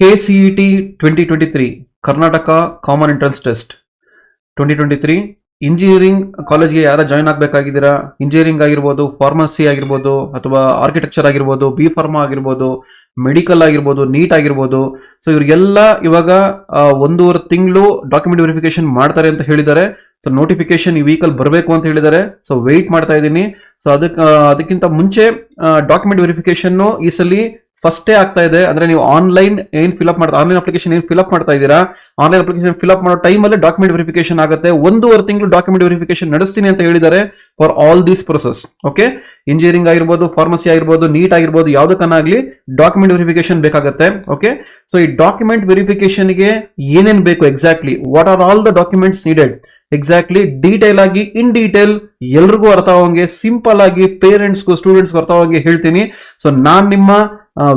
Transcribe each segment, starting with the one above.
KCET 2023 Karnataka common entrance test 2023 engineering ಕಾಲೇಜ್ಗೆ ಯಾರ join ಆಗಬೇಕಾಗಿದ್ದೀರಾ, engineering ಆಗಿರ್ಬೋದು, ಫಾರ್ಮಸಿ ಆಗಿರ್ಬೋದು, ಅಥವಾ ಆರ್ಕಿಟೆಕ್ಚರ್ ಆಗಿರ್ಬೋದು, ಬಿ ಫಾರ್ಮಾ ಆಗಿರ್ಬೋದು, ಮೆಡಿಕಲ್ ಆಗಿರ್ಬೋದು, ನೀಟ್ ಆಗಿರ್ಬೋದು. ಸೊ ಇವ್ರಿಗೆಲ್ಲ ಇವಾಗ 1.5 ತಿಂಗಳು ಡಾಕ್ಯುಮೆಂಟ್ ವೆರಿಫಿಕೇಶನ್ ಮಾಡ್ತಾರೆ ಅಂತ ಹೇಳಿದ್ದಾರೆ. ಸೊ ನೋಟಿಫಿಕೇಶನ್ ಈ ವೀಕಲ್ಲಿ ಬರಬೇಕು ಅಂತ ಹೇಳಿದ್ದಾರೆ. ಸೊ ವೆಯ್ಟ್ ಮಾಡ್ತಾ ಇದ್ದೀನಿ. ಸೊ ಅದಕ್ಕಿಂತ ಮುಂಚೆ ಡಾಕ್ಯುಮೆಂಟ್ ವೆರಿಫಿಕೇಶನ್ ಈ ಸಲ ಫಸ್ಟೇ ಆಗ್ತಾ ಇದೆ. ಅಂದ್ರೆ ನೀವು ಆನ್ಲೈನ್ ಆನ್ಲೈನ್ ಅಪ್ಲಿಕೇಶನ್ ಏನ್ ಫಿಲ್ಅಪ್ ಮಾಡ್ತಾ ಇದ್ದೀರಾ, ಆನ್ಲೈನ್ ಅಪ್ಲಿಕೇಶನ್ ಫಿಲ್ಅಪ್ ಮಾಡೋ ಟೈಮಲ್ಲಿ ಡಾಕ್ಯುಮೆಂಟ್ ವೆರಿಫಿಕೇಶನ್ ಆಗುತ್ತೆ. 1.5 ತಿಂಗಳು ಡಾಕ್ಯುಮೆಂಟ್ ವೆರಿಫಿಕೇಶನ್ ನಡೆಸ್ತೀನಿ ಅಂತ ಹೇಳಿದ್ದಾರೆ for all this process. Okay, engineering ಆಗಿರ್ಬೋದು, ಫಾರ್ಮಸಿ ಆಗಿರ್ಬೋದು, ನೀಟ್ ಆಗಿರ್ಬೋದು, ಯಾವ್ದಕ್ಕನ್ನಾಗ್ಲಿ ಡಾಕ್ಯುಮೆಂಟ್ ವೆರಿಫಿಕೇಶನ್ ಬೇಕಾಗುತ್ತೆ. ಓಕೆ, ಸೊ ಈ ಡಾಕ್ಯುಮೆಂಟ್ ವೆರಿಫಿಕೇಶನ್ಗೆ ಏನೇನ್ ಬೇಕು, exactly what are all the documents needed, exactly detail ಆಗಿ ಇನ್ ಡೀಟೇಲ್ ಎಲ್ರಿಗೂ ಅರ್ಥ ಆಗೋಂಗೆ, ಸಿಂಪಲ್ ಆಗಿ ಪೇರೆಂಟ್ಸ್ಗೂ ಸ್ಟೂಡೆಂಟ್ಸ್ಗೂ ಅರ್ಥ ಆಗೋಂಗೆ ಹೇಳ್ತೀನಿ. ಸೊ ನಾನ್ ನಿಮ್ಮ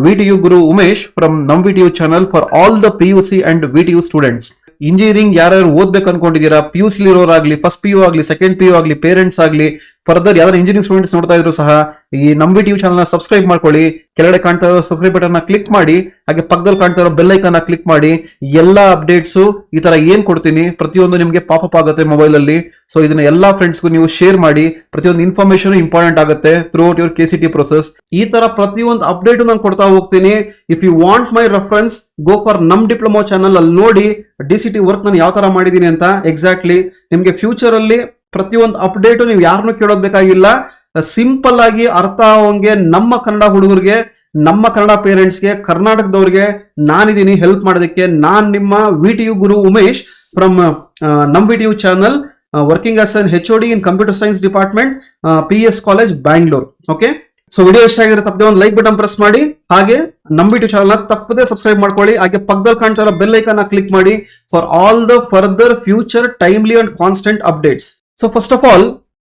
VTU Guru Umesh from Nam VTU channel for all the PUC and VTU students. Engineering ಯಾರ್ಯಾರು ಓದ್ಬೇಕು ಅನ್ಕೊಂಡಿದ್ದೀರಾ, PUC ಇರೋರಾಗ್ಲಿ, ಫಸ್ಟ್ PU ಆಗ್ಲಿ, ಸೆಕೆಂಡ್ PU ಆಗ್ಲಿ, ಪೇರೆಂಟ್ಸ್ ಆಗ್ಲಿ, ಫರ್ದರ್ ಯಾವ್ದಾರು ಇಂಜಿನಿಯರಿಂಗ್ ಸ್ಟೂಡೆಂಟ್ಸ್ ನೋಡ್ತಾ ಇದ್ರು ಸಹ ಈ ನಮ್ VTU ಚಾನಲ್ ನ ಸಬ್ಸ್ಕ್ರೈಬ್ ಮಾಡ್ಕೊಳ್ಳಿ. ಕೆಳಗಡೆ ಕಾಣ್ತಾ ಇರೋ ಸಬ್ಸ್ಕ್ರೈಬ್ ಬಟನ್ ನ ಕ್ಲಿಕ್ ಮಾಡಿ, ಹಾಗೆ ಪಕ್ಕದಲ್ಲಿ ಕಾಣ್ತಾ ಇರೋ ಬೆಲ್ ಐಕಾನ್ ನ ಕ್ಲಿಕ್ ಮಾಡಿ. ಎಲ್ಲಾ ಅಪ್ಡೇಟ್ಸ್ ಈ ತರ ಏನ್ ಕೊಡ್ತೀನಿ ಪ್ರತಿಯೊಂದು ನಿಮ್ಗೆ ಪಾಪಪ್ ಆಗುತ್ತೆ ಮೊಬೈಲ್ ಅಲ್ಲಿ. ಸೊ ಇದನ್ನ ಎಲ್ಲಾ ಫ್ರೆಂಡ್ಸ್ಗೂ ನೀವು ಶೇರ್ ಮಾಡಿ. ಪ್ರತಿಯೊಂದು ಇನ್ಫಾರ್ಮೇಶನ್ ಇಂಪಾರ್ಟೆಂಟ್ ಆಗುತ್ತೆ throughout your KCT process. ಈ ತರ ಪ್ರತಿಯೊಂದು ಅಪ್ಡೇಟ್ ನಾನು ಕೊಡ್ತಾ ಹೋಗ್ತೀನಿ. If you want my reference, go for ನಮ್ ಡಿಪ್ಲೊಮಾ ಚಾನಲ್. ಅಲ್ಲಿ ನೋಡಿ DCT ವರ್ಕ್ ನಾನು ಯಾವ ತರ ಮಾಡಿದೀನಿ ಅಂತ. ಎಕ್ಸಾಕ್ಟ್ಲಿ ನಿಮ್ಗೆ ಫ್ಯೂಚರ್ ಅಲ್ಲಿ ಪ್ರತಿಯೊಂದು ಅಪ್ಡೇಟ್ ನೀವು ಯಾರನ್ನು ಕೇಳೋದ್ ಬೇಕಾಗಿಲ್ಲ. ಸಿಂಪಲ್ ಆಗಿ ಅರ್ಥ ಆಗೋಂಗೆ ನಮ್ಮ ಕನ್ನಡ ಹುಡುಗರಿಗೆ, ನಮ್ಮ ಕನ್ನಡ ಪೇರೆಂಟ್ಸ್ಗೆ, ಕರ್ನಾಟಕದವ್ರಿಗೆ ನಾನಿದ್ದೀನಿ ಹೆಲ್ಪ್ ಮಾಡೋದಕ್ಕೆ. ನಾನ್ ನಿಮ್ಮ VTU Guru Umesh ಫ್ರಮ್ ನಮ್ VTU channel, working as an HOD in computer science department, PS college Bangalore. Okay, so video ಇಷ್ಟ ಆಗಿದ್ರೆ ತಪ್ಪದೆ ಒಂದು ಲೈಕ್ ಬಟನ್ ಪ್ರೆಸ್ ಮಾಡಿ, ಹಾಗೆ ನಮ್ VTU ಚಾನಲ್ ತಪ್ಪದೆ ಸಬ್ಸ್ಕ್ರೈಬ್ ಮಾಡ್ಕೊಳ್ಳಿ. ಹಾಗೆ ಪಕ್ಕದಲ್ಲಿ ಕಾಣ್ತಾ ಇರೋ ಬೆಲ್ ಐಕಾನ್ ಕ್ಲಿಕ್ ಮಾಡಿ for all the further future timely and constant updates. So first of all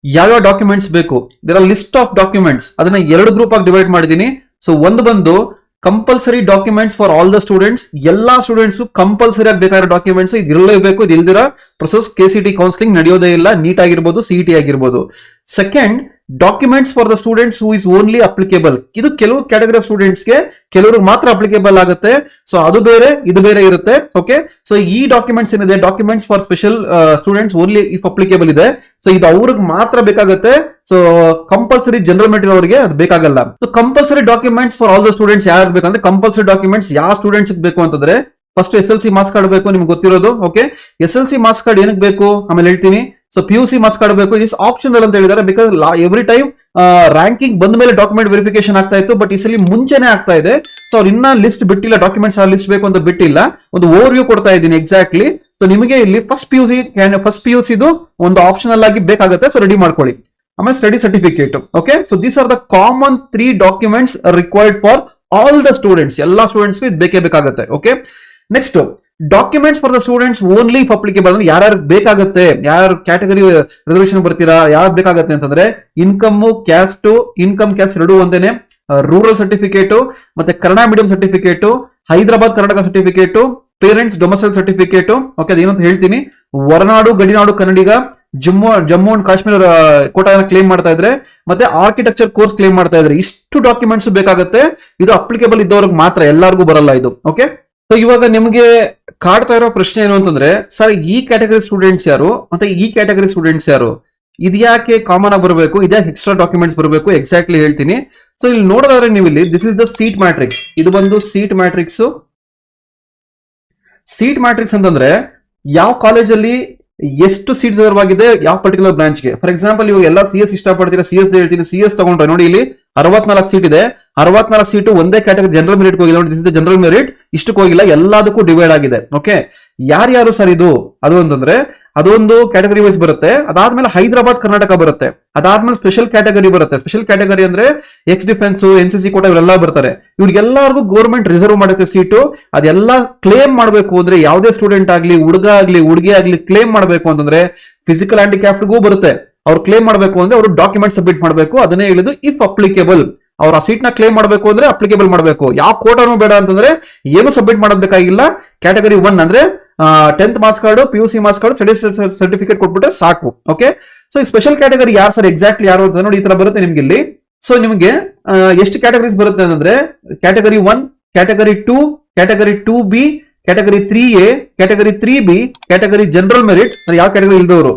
ಯಾವ್ಯಾವ ಡಾಕ್ಯುಮೆಂಟ್ಸ್ ಬೇಕು, ಇದರ ಲಿಸ್ಟ್ ಆಫ್ ಡಾಕ್ಯುಮೆಂಟ್ಸ್ ಅದನ್ನ 2 ಗ್ರೂಪ್ ಆಗಿ ಡಿವೈಡ್ ಮಾಡಿದೀನಿ. ಸೊ ಒಂದು ಬಂದು compulsory documents for all the students. ಎಲ್ಲಾ ಸ್ಟೂಡೆಂಟ್ಸ್ ಕಂಪಲ್ಸರಿ ಆಗಿ ಬೇಕಾಗಿರೋ ಡಾಕ್ಯುಮೆಂಟ್ಸ್ ಇದು ಇರಲೇಬೇಕು. ಇದು ಇಲ್ದಿರ ಪ್ರೊಸೆಸ್ KCT ಕೌನ್ಸಿಲಿಂಗ್ ನಡೆಯೋದೇ ಇಲ್ಲ, ನೀಟ್ ಆಗಿರ್ಬೋದು, CET ಆಗಿರ್ಬೋದು. Second, documents for the students who is only applicable. ಇದು ಕೆಲವು ಕ್ಯಾಟಗರಿ ಆಫ್ ಸ್ಟೂಡೆಂಟ್ಸ್ಗೆ ಕೆಲವ್ರಿಗೆ ಮಾತ್ರ ಅಪ್ಲಿಕೇಬಲ್ ಆಗುತ್ತೆ. ಸೊ ಅದು ಬೇರೆ ಇದು ಬೇರೆ ಇರುತ್ತೆ. ಓಕೆ, ಸೊ ಈ ಡಾಕ್ಯುಮೆಂಟ್ಸ್ ಏನಿದೆ, documents for special students only if applicable ಇದೆ. ಸೊ ಇದು ಅವ್ರಿಗೆ ಮಾತ್ರ ಬೇಕಾಗುತ್ತೆ. ಸೊ ಕಂಪಲ್ಸರಿ ಜನರಲ್ ಮೆಟೀರಿಯಲ್ ಅವರಿಗೆ ಅದು ಬೇಕಾಗಲ್ಲ. So compulsory documents for all the students ಯಾರು ಬೇಕಂದ್ರೆ, ಕಂಪಲ್ಸರಿ ಡಾಕ್ಯುಮೆಂಟ್ಸ್ ಯಾವ ಸ್ಟೂಡೆಂಟ್ಸ್ ಬೇಕು ಅಂತಂದ್ರೆ, ಫಸ್ಟ್ SLC ಮಾರ್ಕ್ಸ್ ಕಾರ್ಡ್ ಬೇಕು, ನಿಮ್ಗೆ ಗೊತ್ತಿರೋದು. ಓಕೆ, SLC ಮಾರ್ಕ್ಸ್ ಕಾರ್ಡ್ ಏನಕ್ಕೆ ಬೇಕು ಆಮೇಲೆ ಹೇಳ್ತೀನಿ. ಸೊ PUC ಮಾರ್ಕ್ಸ್ ಕಾರ್ಡ್ ಬೇಕು, ಇಸ್ ಆಪ್ಷನಲ್ ಅಂತ ಹೇಳಿದ್ದಾರೆ. ಬಿಕಾಸ್ ಎವ್ರಿ ಟೈಮ್ ರ್ಯಾಂಕಿಂಗ್ ಬಂದ ಮೇಲೆ ಡಾಕ್ಯುಮೆಂಟ್ ವೆರಿಫಿಕೇಶನ್ ಆಗ್ತಾ ಇತ್ತು, ಬಟ್ ಈ ಸಲ ಮುಂಚೆನೆ ಆಗ್ತಾ ಇದೆ. ಸೊ ಅವ್ರು ಇನ್ನ ಲಿಸ್ಟ್ ಬಿಟ್ಟಿಲ್ಲ, ಡಾಕ್ಯುಮೆಂಟ್ಸ್ ಲಿಸ್ಟ್ ಬೇಕು ಅಂತ ಬಿಟ್ಟಿಲ್ಲ. ಒಂದು ಓವರ್ ವ್ಯೂ ಕೊಡ್ತಾ ಇದ್ದೀನಿ ಎಕ್ಸಾಕ್ಟ್ಲಿ. ಸೊ ನಿಮಗೆ ಇಲ್ಲಿ ಫಸ್ಟ್ PUC ಇದು ಒಂದು ಆಪ್ಷನಲ್ ಆಗಿ ಬೇಕಾಗುತ್ತೆ. ಸೊ ರೆಡಿ ಮಾಡ್ಕೊಳ್ಳಿ. ಆಮೇಲೆ study certificate. Okay, so these are the common 3 documents required for all the students. ಎಲ್ಲಾ ಸ್ಟೂಡೆಂಟ್ಸ್ಗೆ ಇದು ಬೇಕೇ ಬೇಕಾಗುತ್ತೆ. Okay, next documents for the students only if applicable. ಅಂದ್ರೆ ಯಾರ್ಯಾರು ಬೇಕಾಗುತ್ತೆ, ಯಾರು ಕ್ಯಾಟಗರಿ ರಿಸರ್ವೇಶನ್ ಬರ್ತೀರಾ, ಯಾರು ಬೇಕಾಗುತ್ತೆ ಅಂತಂದ್ರೆ ಇನ್ಕಮ್ ಕ್ಯಾಸ್ಟ್ ಎರಡು ಒಂದೇನೆ, ರೂರಲ್ ಸರ್ಟಿಫಿಕೇಟ್, ಮತ್ತೆ Kannada medium certificate, Hyderabad Karnataka certificate, parents domicile certificate. Okay, ಅದೇನಂತ ಹೇಳ್ತೀನಿ. ಹೊರನಾಡು ಗಡಿನಾಡು ಕನ್ನಡಿಗ, ಜಮ್ಮು ಅಂಡ್ ಕಾಶ್ಮೀರ ಕೋಟಾನ ಕ್ಲೇಮ್ ಮಾಡ್ತಾ ಇದ್ರೆ, ಮತ್ತೆ ಆರ್ಕಿಟೆಕ್ಚರ್ ಕೋರ್ಸ್ ಕ್ಲೇಮ್ ಮಾಡ್ತಾ ಇದ್ರೆ, ಇಷ್ಟು ಡಾಕ್ಯುಮೆಂಟ್ಸ್ ಬೇಕಾಗುತ್ತೆ. ಇದು ಅಪ್ಲಿಕೇಬಲ್ ಇದ್ದವ್ರಿಗೆ ಮಾತ್ರ, ಎಲ್ಲರಿಗೂ ಬರಲ್ಲ ಇದು. ಓಕೆ, ಸೊ ಇವಾಗ ನಿಮಗೆ ಕಾಡ್ತಾ ಇರೋ ಪ್ರಶ್ನೆ ಏನು ಅಂತಂದ್ರೆ, ಸರ್ ಈ ಕ್ಯಾಟಗರಿ ಸ್ಟೂಡೆಂಟ್ಸ್ ಯಾರು ಮತ್ತೆ ಈ ಕ್ಯಾಟಗರಿ ಸ್ಟೂಡೆಂಟ್ಸ್ ಯಾರು, ಇದ್ಯಾಕೆ ಕಾಮನ್ ಆಗಿ ಬರಬೇಕು, ಇದ್ಯಾಕೆ ಎಕ್ಸ್ಟ್ರಾ ಡಾಕ್ಯುಮೆಂಟ್ಸ್ ಬರಬೇಕು, ಎಕ್ಸಾಕ್ಟ್ಲಿ ಹೇಳ್ತೀನಿ. ಸೊ ಇಲ್ಲಿ ನೋಡೋದಾದ್ರೆ ನೀವು ಇಲ್ಲಿ this is the seat matrix. ಇದು ಬಂದು ಸೀಟ್ ಮ್ಯಾಟ್ರಿಕ್ಸ್. ಸೀಟ್ ಮ್ಯಾಟ್ರಿಕ್ಸ್ ಅಂತಂದ್ರೆ ಯಾವ ಕಾಲೇಜಲ್ಲಿ ಎಷ್ಟು ಸೀಟ್ಸ್ ರಿಸರ್ವ್ ಯಾವ ಪರ್ಟಿಕ್ಯುಲರ್ ಬ್ರಾಂಚ್ಗೆ. ಫಾರ್ ಎಕ್ಸಾಂಪಲ್ ಇವಾಗ ಎಲ್ಲ CS ಇಷ್ಟಪಡ್ತೀರಾ, CS ಹೇಳ್ತೀನಿ. CS ತಗೊಂಡ್ರೆ ನೋಡಿ ಇಲ್ಲಿ 64 ಸೀಟ್ ಇದೆ. 64 ಸೀಟು ಒಂದೇ ಕ್ಯಾಟಗರಿ ಜನರಲ್ ಮೆರಿಟ್ ಹೋಗಿದೆ. ನೋಡಿ, this is the general merit. ಇಷ್ಟಕ್ಕೆ ಹೋಗಿಲ್ಲ, ಎಲ್ಲದಕ್ಕೂ ಡಿವೈಡ್ ಆಗಿದೆ. ಓಕೆ, ಯಾರ್ಯಾರು ಸರ್ ಇದು ಅದು ಅಂತಂದ್ರೆ ಅದೊಂದು ಕ್ಯಾಟಗರಿ ವೈಸ್ ಬರುತ್ತೆ. ಅದಾದ್ಮೇಲೆ ಹೈದರಾಬಾದ್ ಕರ್ನಾಟಕ ಬರುತ್ತೆ. ಅದಾದ್ಮೇಲೆ ಸ್ಪೆಷಲ್ ಕ್ಯಾಟಗರಿ ಬರುತ್ತೆ. ಸ್ಪೆಷಲ್ ಕ್ಯಾಟಗರಿ ಅಂದ್ರೆ ಎಕ್ಸ್ ಡಿಫೆನ್ಸ್, NCC ಕೋಟಾ ಇವರೆಲ್ಲ ಬರ್ತಾರೆ. ಇವ್ರಿಗೆಲ್ಲರಿಗೂ ಗೌರ್ಮೆಂಟ್ ರಿಸರ್ವ್ ಮಾಡುತ್ತೆ ಸೀಟು. ಅದೆಲ್ಲ ಕ್ಲೇಮ್ ಮಾಡಬೇಕು ಅಂದ್ರೆ ಯಾವುದೇ ಸ್ಟೂಡೆಂಟ್ ಆಗ್ಲಿ, ಹುಡುಗ ಆಗ್ಲಿ, ಹುಡುಗಿ ಆಗ್ಲಿ ಕ್ಲೇಮ್ ಮಾಡಬೇಕು ಅಂತಂದ್ರೆ ಫಿಸಿಕಲ್ ಹ್ಯಾಂಡಿಕ್ಯಾಪ್ಟ್ಗೂ ಬರುತ್ತೆ. ಅವ್ರು ಕ್ಲೇಮ್ ಮಾಡಬೇಕು ಅಂದ್ರೆ ಅವರು ಡಾಕ್ಯುಮೆಂಟ್ ಸಬ್ಮಿಟ್ ಮಾಡಬೇಕು. ಅದನ್ನೇ ಹೇಳಿದ್ದು ಇಫ್ ಅಪ್ಲಿಕೇಬಲ್. ಅವ್ರ ಆ ಸೀಟ್ ನ ಕ್ಲೇಮ್ ಮಾಡಬೇಕು ಅಂದ್ರೆ ಅಪ್ಲಿಕೇಬಲ್ ಮಾಡಬೇಕು. ಯಾವ ಕೋಟಾನು ಬೇಡ ಅಂತಂದ್ರೆ ಏನು ಸಬ್ಮಿಟ್ ಮಾಡಬೇಕಾಗಿಲ್ಲ. ಕ್ಯಾಟಗರಿ 1 ಅಂದ್ರೆ 10th marks card, PUC marks card, study certificate ಕೊಟ್ಬಿಟ್ರೆ ಸಾಕು. ಓಕೆ, ಸೊ ಈ ಸ್ಪೆಷಲ್ ಕ್ಯಾಟಗರಿ ಯಾರು ಸರ್ ಎಕ್ಸಾಕ್ಟ್ಲಿ ಯಾರು ಅಂತ ನೋಡಿ, ಈ ತರ ಬರುತ್ತೆ ನಿಮ್ಗೆ ಇಲ್ಲಿ. ಸೊ ನಿಮಗೆ ಎಷ್ಟು ಕ್ಯಾಟಗರೀಸ್ ಬರುತ್ತೆ ಅಂತಂದ್ರೆ category 1, category 2, category 2B, category 3A, category 3B, category general merit ಯಾವ ಕ್ಯಾಟಗರಿ ಇಲ್ದವರು,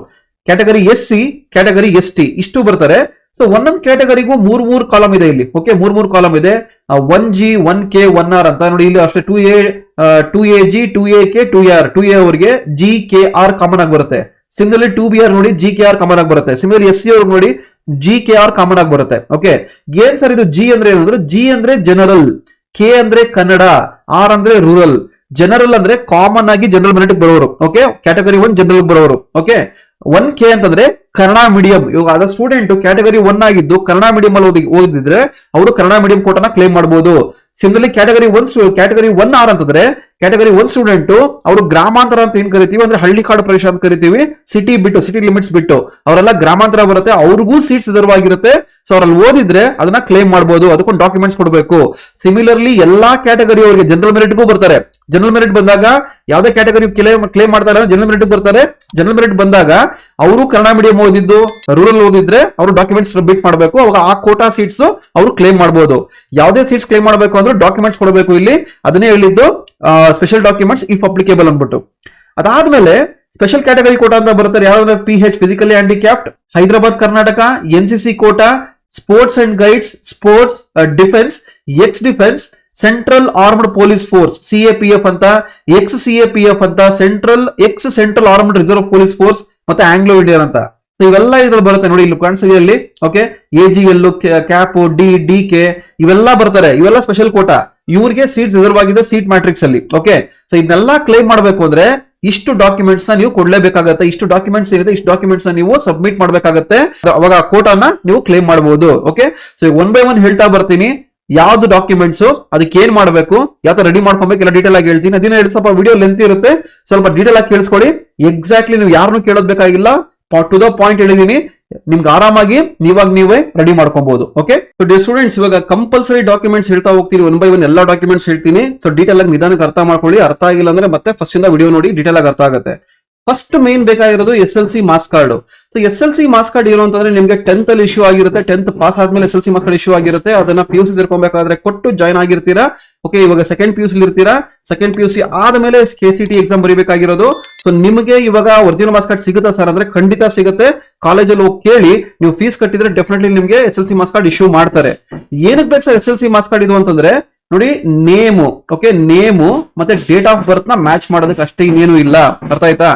ಕ್ಯಾಟಗರಿ SC, ಕ್ಯಾಟಗರಿ ST ಇಷ್ಟು ಬರ್ತಾರೆ. ಸೊ ಒಂದೊಂದು ಕ್ಯಾಟಗರಿಗೂ ಮೂರ್ ಕಾಲಮ್ ಇದೆ ಇಲ್ಲಿ. ಓಕೆ, ಮೂರ್ ಕಾಲಮ್ ಇದೆ. 1G, 1K, 1R ಅಂತ ನೋಡಿ. ಇಲ್ಲಿ ಅಷ್ಟೇ 2A, 2AG, 2AK, 2AR. 2A ಅವರಿಗೆ GKR ಕಾಮನ್ ಆಗಿ ಬರುತ್ತೆ. ಸಿಮಿಲರ್ಲಿ 2BR ನೋಡಿ GKR ಕಾಮನ್ ಆಗಿ ಬರುತ್ತೆ. ಸಿಮಿಲರ್ಲಿ SC ಅವ್ರಿಗೆ ನೋಡಿ GKR ಕಾಮನ್ ಆಗಿ ಬರುತ್ತೆ. ಓಕೆ, ಏನ್ ಸರ್ ಇದು G ಅಂದ್ರೆ ಏನಂದ್ರೆ, G ಅಂದ್ರೆ ಜನರಲ್, K ಅಂದ್ರೆ ಕನ್ನಡ, R ಅಂದ್ರೆ ರೂರಲ್. ಜನರಲ್ ಅಂದ್ರೆ ಕಾಮನ್ ಆಗಿ ಜನರಲ್ ಮೆರಿಟ್ ಬರೋರು. ಓಕೆ, ಕ್ಯಾಟಗರಿ 1 ಜನರಲ್ ಬರೋರು. ಓಕೆ, 1K ಅಂತಂದ್ರೆ ಕನ್ನಡ ಮೀಡಿಯಂ. ಇವಾಗ ಅದ ಸ್ಟೂಡೆಂಟ್ ಕ್ಯಾಟಗರಿ 1 ಆಗಿದ್ದು ಕನ್ನಡ ಮೀಡಿಯಂ ಅಲ್ಲಿ ಓದಿದ್ರೆ ಅವರು ಕನ್ನಡ ಮೀಡಿಯಂ ಕೋಟನ ಕ್ಲೇಮ್ ಮಾಡಬಹುದು. ಸಿಮಿಲರ್ಲಿ ಕ್ಯಾಟಗರಿ 1R ಅಂತಂದ್ರೆ ಕ್ಯಾಟಗರಿ 1 ಸ್ಟೂಡೆಂಟ್ ಅವರು ಗ್ರಾಮಾಂತರ ಅಂತ ಏನ್ ಕರಿತೀವಿ ಅಂದ್ರೆ ಹಳ್ಳಿ ಕಾಡು ಪ್ರದೇಶ ಅಂತ ಕರಿತೀವಿ, ಸಿಟಿ ಲಿಮಿಟ್ಸ್ ಬಿಟ್ಟು ಅವರೆಲ್ಲ ಗ್ರಾಮಾಂತರ ಬರುತ್ತೆ, ಅವ್ರಿಗೂ ಸೀಟ್ಸ್ ರಿಸರ್ವ್ ಆಗಿರುತ್ತೆ. ಸೊ ಅವ್ರಲ್ಲಿ ಓದಿದ್ರೆ ಅದನ್ನ ಕ್ಲೇಮ್ ಮಾಡಬಹುದು, ಅದಕ್ಕೊಂದು ಡಾಕ್ಯುಮೆಂಟ್ಸ್ ಕೊಡಬೇಕು. ಸಿಮಿಲರ್ಲಿ ಎಲ್ಲಾ ಕ್ಯಾಟಗರಿ ಅವರಿಗೆ ಜನರಲ್ ಮೆರಿಟ್ಗೂ ಬರ್ತಾರೆ. ಜನರಲ್ ಮೆರಿಟ್ ಬಂದಾಗ ಯಾವುದೇ ಕ್ಯಾಟಗರಿ ಕ್ಲೇಮ್ ಮಾಡ್ತಾ ಇಲ್ಲ, ಜನರಲ್ ಮೆರಿಟ್ ಬರ್ತಾರೆ. ಜನರಲ್ ಮೆರಿಟ್ ಬಂದಾಗ ಅವರು ಕನ್ನಡ ಮೀಡಿಯಂ ಓದಿದ್ದು, ರೂರಲ್ ಓದಿದ್ರೆ ಅವರು ಡಾಕ್ಯುಮೆಂಟ್ಸ್ ಸಬ್ಮಿಟ್ ಮಾಡಬೇಕು. ಅವಾಗ ಆ ಕೋಟಾ ಸೀಟ್ಸ್ ಅವರು ಕ್ಲೇಮ್ ಮಾಡಬಹುದು. ಯಾವುದೇ ಸೀಟ್ಸ್ ಕ್ಲೇಮ್ ಮಾಡಬೇಕು ಅಂದ್ರೆ ಡಾಕ್ಯುಮೆಂಟ್ಸ್ ಕೊಡಬೇಕು. ಇಲ್ಲಿ ಅದನ್ನೇ ಹೇಳಿದ್ದು ಸ್ಪೆಷಲ್ ಡಾಕ್ಯುಮೆಂಟ್ಸ್ ಇಫ್ ಅಪ್ಲಿಕೇಬಲ್ ಅಂದ್ಬಿಟ್ಟು. ಅದಾದ್ಮೇಲೆ ಸ್ಪೆಷಲ್ ಕ್ಯಾಟಗರಿ ಕೋಟಾ ಅಂತ ಬರ್ತಾರೆ. ಯಾವ್ದಂದ್ರೆ PH physically handicapped, Hyderabad Karnataka, NCC quota, sports and guides, sports defence, ex defence, central armed police force CAPF ಅಂತ, ಎಕ್ಸ್ CAPF ಅಂತ, central armed reserve police force, ಮತ್ತೆ Anglo Indian ಅಂತ. ಇವೆಲ್ಲ ಇದ್ರಲ್ಲಿ ಬರುತ್ತೆ ನೋಡಿ, ಇಲ್ಲಿ ಕಾಣಿಸ್ತಿದೆ ಅಲ್ಲಿ. ಓಕೆ, AGL, ಕ್ಯಾಪ್, DK ಇವೆಲ್ಲ ಬರ್ತಾರೆ. ಇವೆಲ್ಲ ಸ್ಪೆಷಲ್ ಕೋಟಾ. ಇವ್ರಿಗೆ ಸೀಟ್ಸ್ ರಿಸರ್ವ್ ಆಗಿದೆ ಸೀಟ್ ಮ್ಯಾಟ್ರಿಕ್ಸ್ ಅಲ್ಲಿ. ಓಕೆ, ಸೊ ಇದನ್ನೆಲ್ಲ ಕ್ಲೇಮ್ ಮಾಡಬೇಕು ಅಂದ್ರೆ ಇಷ್ಟು ಡಾಕ್ಯುಮೆಂಟ್ಸ್ ನ ನೀವು ಕೊಡ್ಲೇಬೇಕಾಗತ್ತೆ. ಇಷ್ಟು ಡಾಕ್ಯುಮೆಂಟ್ಸ್ ಏನಿದೆ ಇಷ್ಟು ಡಾಕ್ಯುಮೆಂಟ್ಸ್ ನ ನೀವು ಸಬ್ಮಿಟ್ ಮಾಡ್ಬೇಕಾಗತ್ತೆ. ಅವಾಗ ಆ ಕೋಟಾನ ನೀವು ಕ್ಲೇಮ್ ಮಾಡಬಹುದು. ಓಕೆ, ಸೊ 1 by 1 ಹೇಳ್ತಾ ಬರ್ತೀನಿ. ಯಾವ್ದು ಡಾಕ್ಯುಮೆಂಟ್ಸ್, ಅದಕ್ಕೆ ಏನ್ ಮಾಡಬೇಕು, ಯಾವ ತರ ರೆಡಿ ಮಾಡ್ಕೊಬೇಕು ಎಲ್ಲ ಡೀಟೇಲ್ ಆಗಿ ಹೇಳ್ತೀನಿ. ಅದನ್ನ ಸ್ವಲ್ಪ ವಿಡಿಯೋ ಲೆಂತ್ ಇರುತ್ತೆ, ಸ್ವಲ್ಪ ಡೀಟೇಲ್ ಆಗಿ ಕೇಳಿಸ್ಕೊಳ್ಳಿ. ಎಕ್ಸಾಕ್ಟ್ಲಿ ನೀವು ಯಾರನ್ನು ಕೇಳೋದ್ ಬೇಕಾಗಿಲ್ಲ, ಟು ದ ಪಾಯಿಂಟ್ ಹೇಳಿದೀನಿ. ನಿಮ್ಗೆ ಆರಾಮಾಗಿ ನೀವೇ ರೆಡಿ ಮಾಡ್ಕೊಬಹುದು. ಓಕೆ, ಸೊ ಡಿಯರ್ ಸ್ಟೂಡೆಂಟ್ಸ್, ಇವಾಗ ಕಂಪಲ್ಸರಿ ಡಾಕ್ಯುಮೆಂಟ್ಸ್ ಹೇಳ್ತಾ ಹೋಗ್ತೀನಿ. 1 by 1 ಎಲ್ಲ ಡಾಕ್ಯುಮೆಂಟ್ಸ್ ಹೇಳ್ತೀನಿ. ಸೊ ಡೀಟೇಲ್ ಆಗಿ ನಿಧಾನಕ್ಕೆ ಅರ್ಥ ಮಾಡ್ಕೊಳ್ಳಿ. ಅರ್ಥ ಆಗಿಲ್ಲ ಅಂದ್ರೆ ಮತ್ತೆ ಫಸ್ಟ್ ಇಂದ ವಿಡಿಯೋ ನೋಡಿ, ಡೀಟೇಲ್ ಆಗಿ ಅರ್ಥ ಆಗುತ್ತೆ. ಫಸ್ಟ್ ಮೇನ್ ಬೇಕಾಗಿರೋದು SLC marks card. So SLC marks card ಏನು ಅಂತಂದ್ರೆ ನಿಮಗೆ 10th ಅಲ್ಲಿ ಇಶ್ಯೂ ಆಗಿರುತ್ತೆ. 10th ಪಾಸ್ ಆದ್ಮೇಲೆ SLC ಮಾರ್ಕ್ಸ್ ಕಾರ್ಡ್ ಇಶ್ಯೂ ಆಗಿರುತ್ತೆ. ಅದನ್ನ PUC ಸೇರ್ಕೊಬೇಕಾದ್ರೆ ಕೊಟ್ಟು ಜಾಯ್ನ್ ಆಗಿರ್ತೀರಾ. ಓಕೆ, ಇವಾಗ ಸೆಕೆಂಡ್ PUC ಇರ್ತೀರಾ. ಸೆಕೆಂಡ್ PUC ಆದ್ಮೇಲೆ KCT ಎಕ್ಸಾಮ್ ಬರೀಬೇಕಾಗಿರೋದು. ಸೊ ನಿಮಗೆ ಇವಾಗ ಒರಿಜಿನಲ್ ಮಾರ್ಕ್ಸ್ ಕಾರ್ಡ್ ಸಿಗುತ್ತಾ ಸರ್ ಅಂದ್ರೆ ಖಂಡಿತ ಸಿಗುತ್ತೆ. ಕಾಲೇಜಲ್ಲಿ ಹೋಗಿ ಕೇಳಿ, ನೀವು ಫೀಸ್ ಕಟ್ಟಿದ್ರೆ ಡೆಫಿನೆಟ್ಲಿ ನಿಮಗೆ SLC ಮಾರ್ಕ್ಸ್ ಕಾರ್ಡ್ ಇಶ್ಯೂ ಮಾಡ್ತಾರೆ. ಏನಕ್ಕೆ ಬೇಕು ಸರ್ SLC ಮಾರ್ಕ್ಸ್ ಕಾರ್ಡ್ ಇದು ಅಂತಂದ್ರೆ ನೋಡಿ, ನೇಮು, ಓಕೆ, ನೇಮು ಮತ್ತೆ ಡೇಟ್ ಆಫ್ ಬರ್ತ್ ನ ಮ್ಯಾಚ್ ಮಾಡೋದಕ್ಕೆ ಅಷ್ಟೇ, ಇನ್ನೇನು ಇಲ್ಲ. ಅರ್ಥ ಆಯ್ತಾ?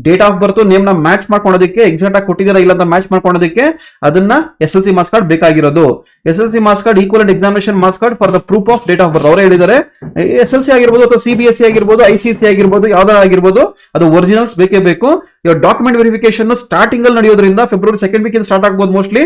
ಡೇಟ್ ಆಫ್ ಬರ್ತ್ ನೇಮ್ ನ ಮ್ಯಾಚ್ ಮಾಡ್ಕೊಳೋದಕ್ಕೆ, ಎಕ್ಸಾಕ್ಟ್ ಆಗಿ ಕೊಟ್ಟಿದ್ದೀರಾ ಇಲ್ಲ ಅಂತ ಮ್ಯಾಚ್ ಮಾಡ್ಕೊಳೋದಕ್ಕೆ ಅದನ್ನ SLC ಮಾರ್ಕ್ಸ್ ಕಾರ್ಡ್ ಬೇಕಾಗಿರೋದು. SLC marks card equivalent examination marks card for the proof of date of birth. ಅವರೇ ಹೇಳಿದ್ದಾರೆ. SLC ಆಗಿರ್ಬೋದು ಅಥವಾ CBSE ಆಗಿರ್ಬೋದು, ICC ಆಗಿರ್ಬೋದು, ಯಾವ್ದಾರ ಆಗಿರ್ಬೋದು, ಅದು ಒರಿಜಿನಲ್ಸ್ ಬೇಕೇ ಬೇಕು. ಇವಾಗ ಡಾಕ್ಯುಮೆಂಟ್ ವೆರಿಫಿಕೇಶನ್ ಸ್ಟಾರ್ಟಿಂಗ್ ಅಲ್ಲಿ ನಡೆಯೋದ್ರಿಂದ, ಫೆಬ್ರವರಿ ಸೆಕೆಂಡ್ ವೀಕ್ ಸ್ಟಾರ್ಟ್ ಆಗ್ಬೋದು ಮೋಸ್ಟ್ಲಿ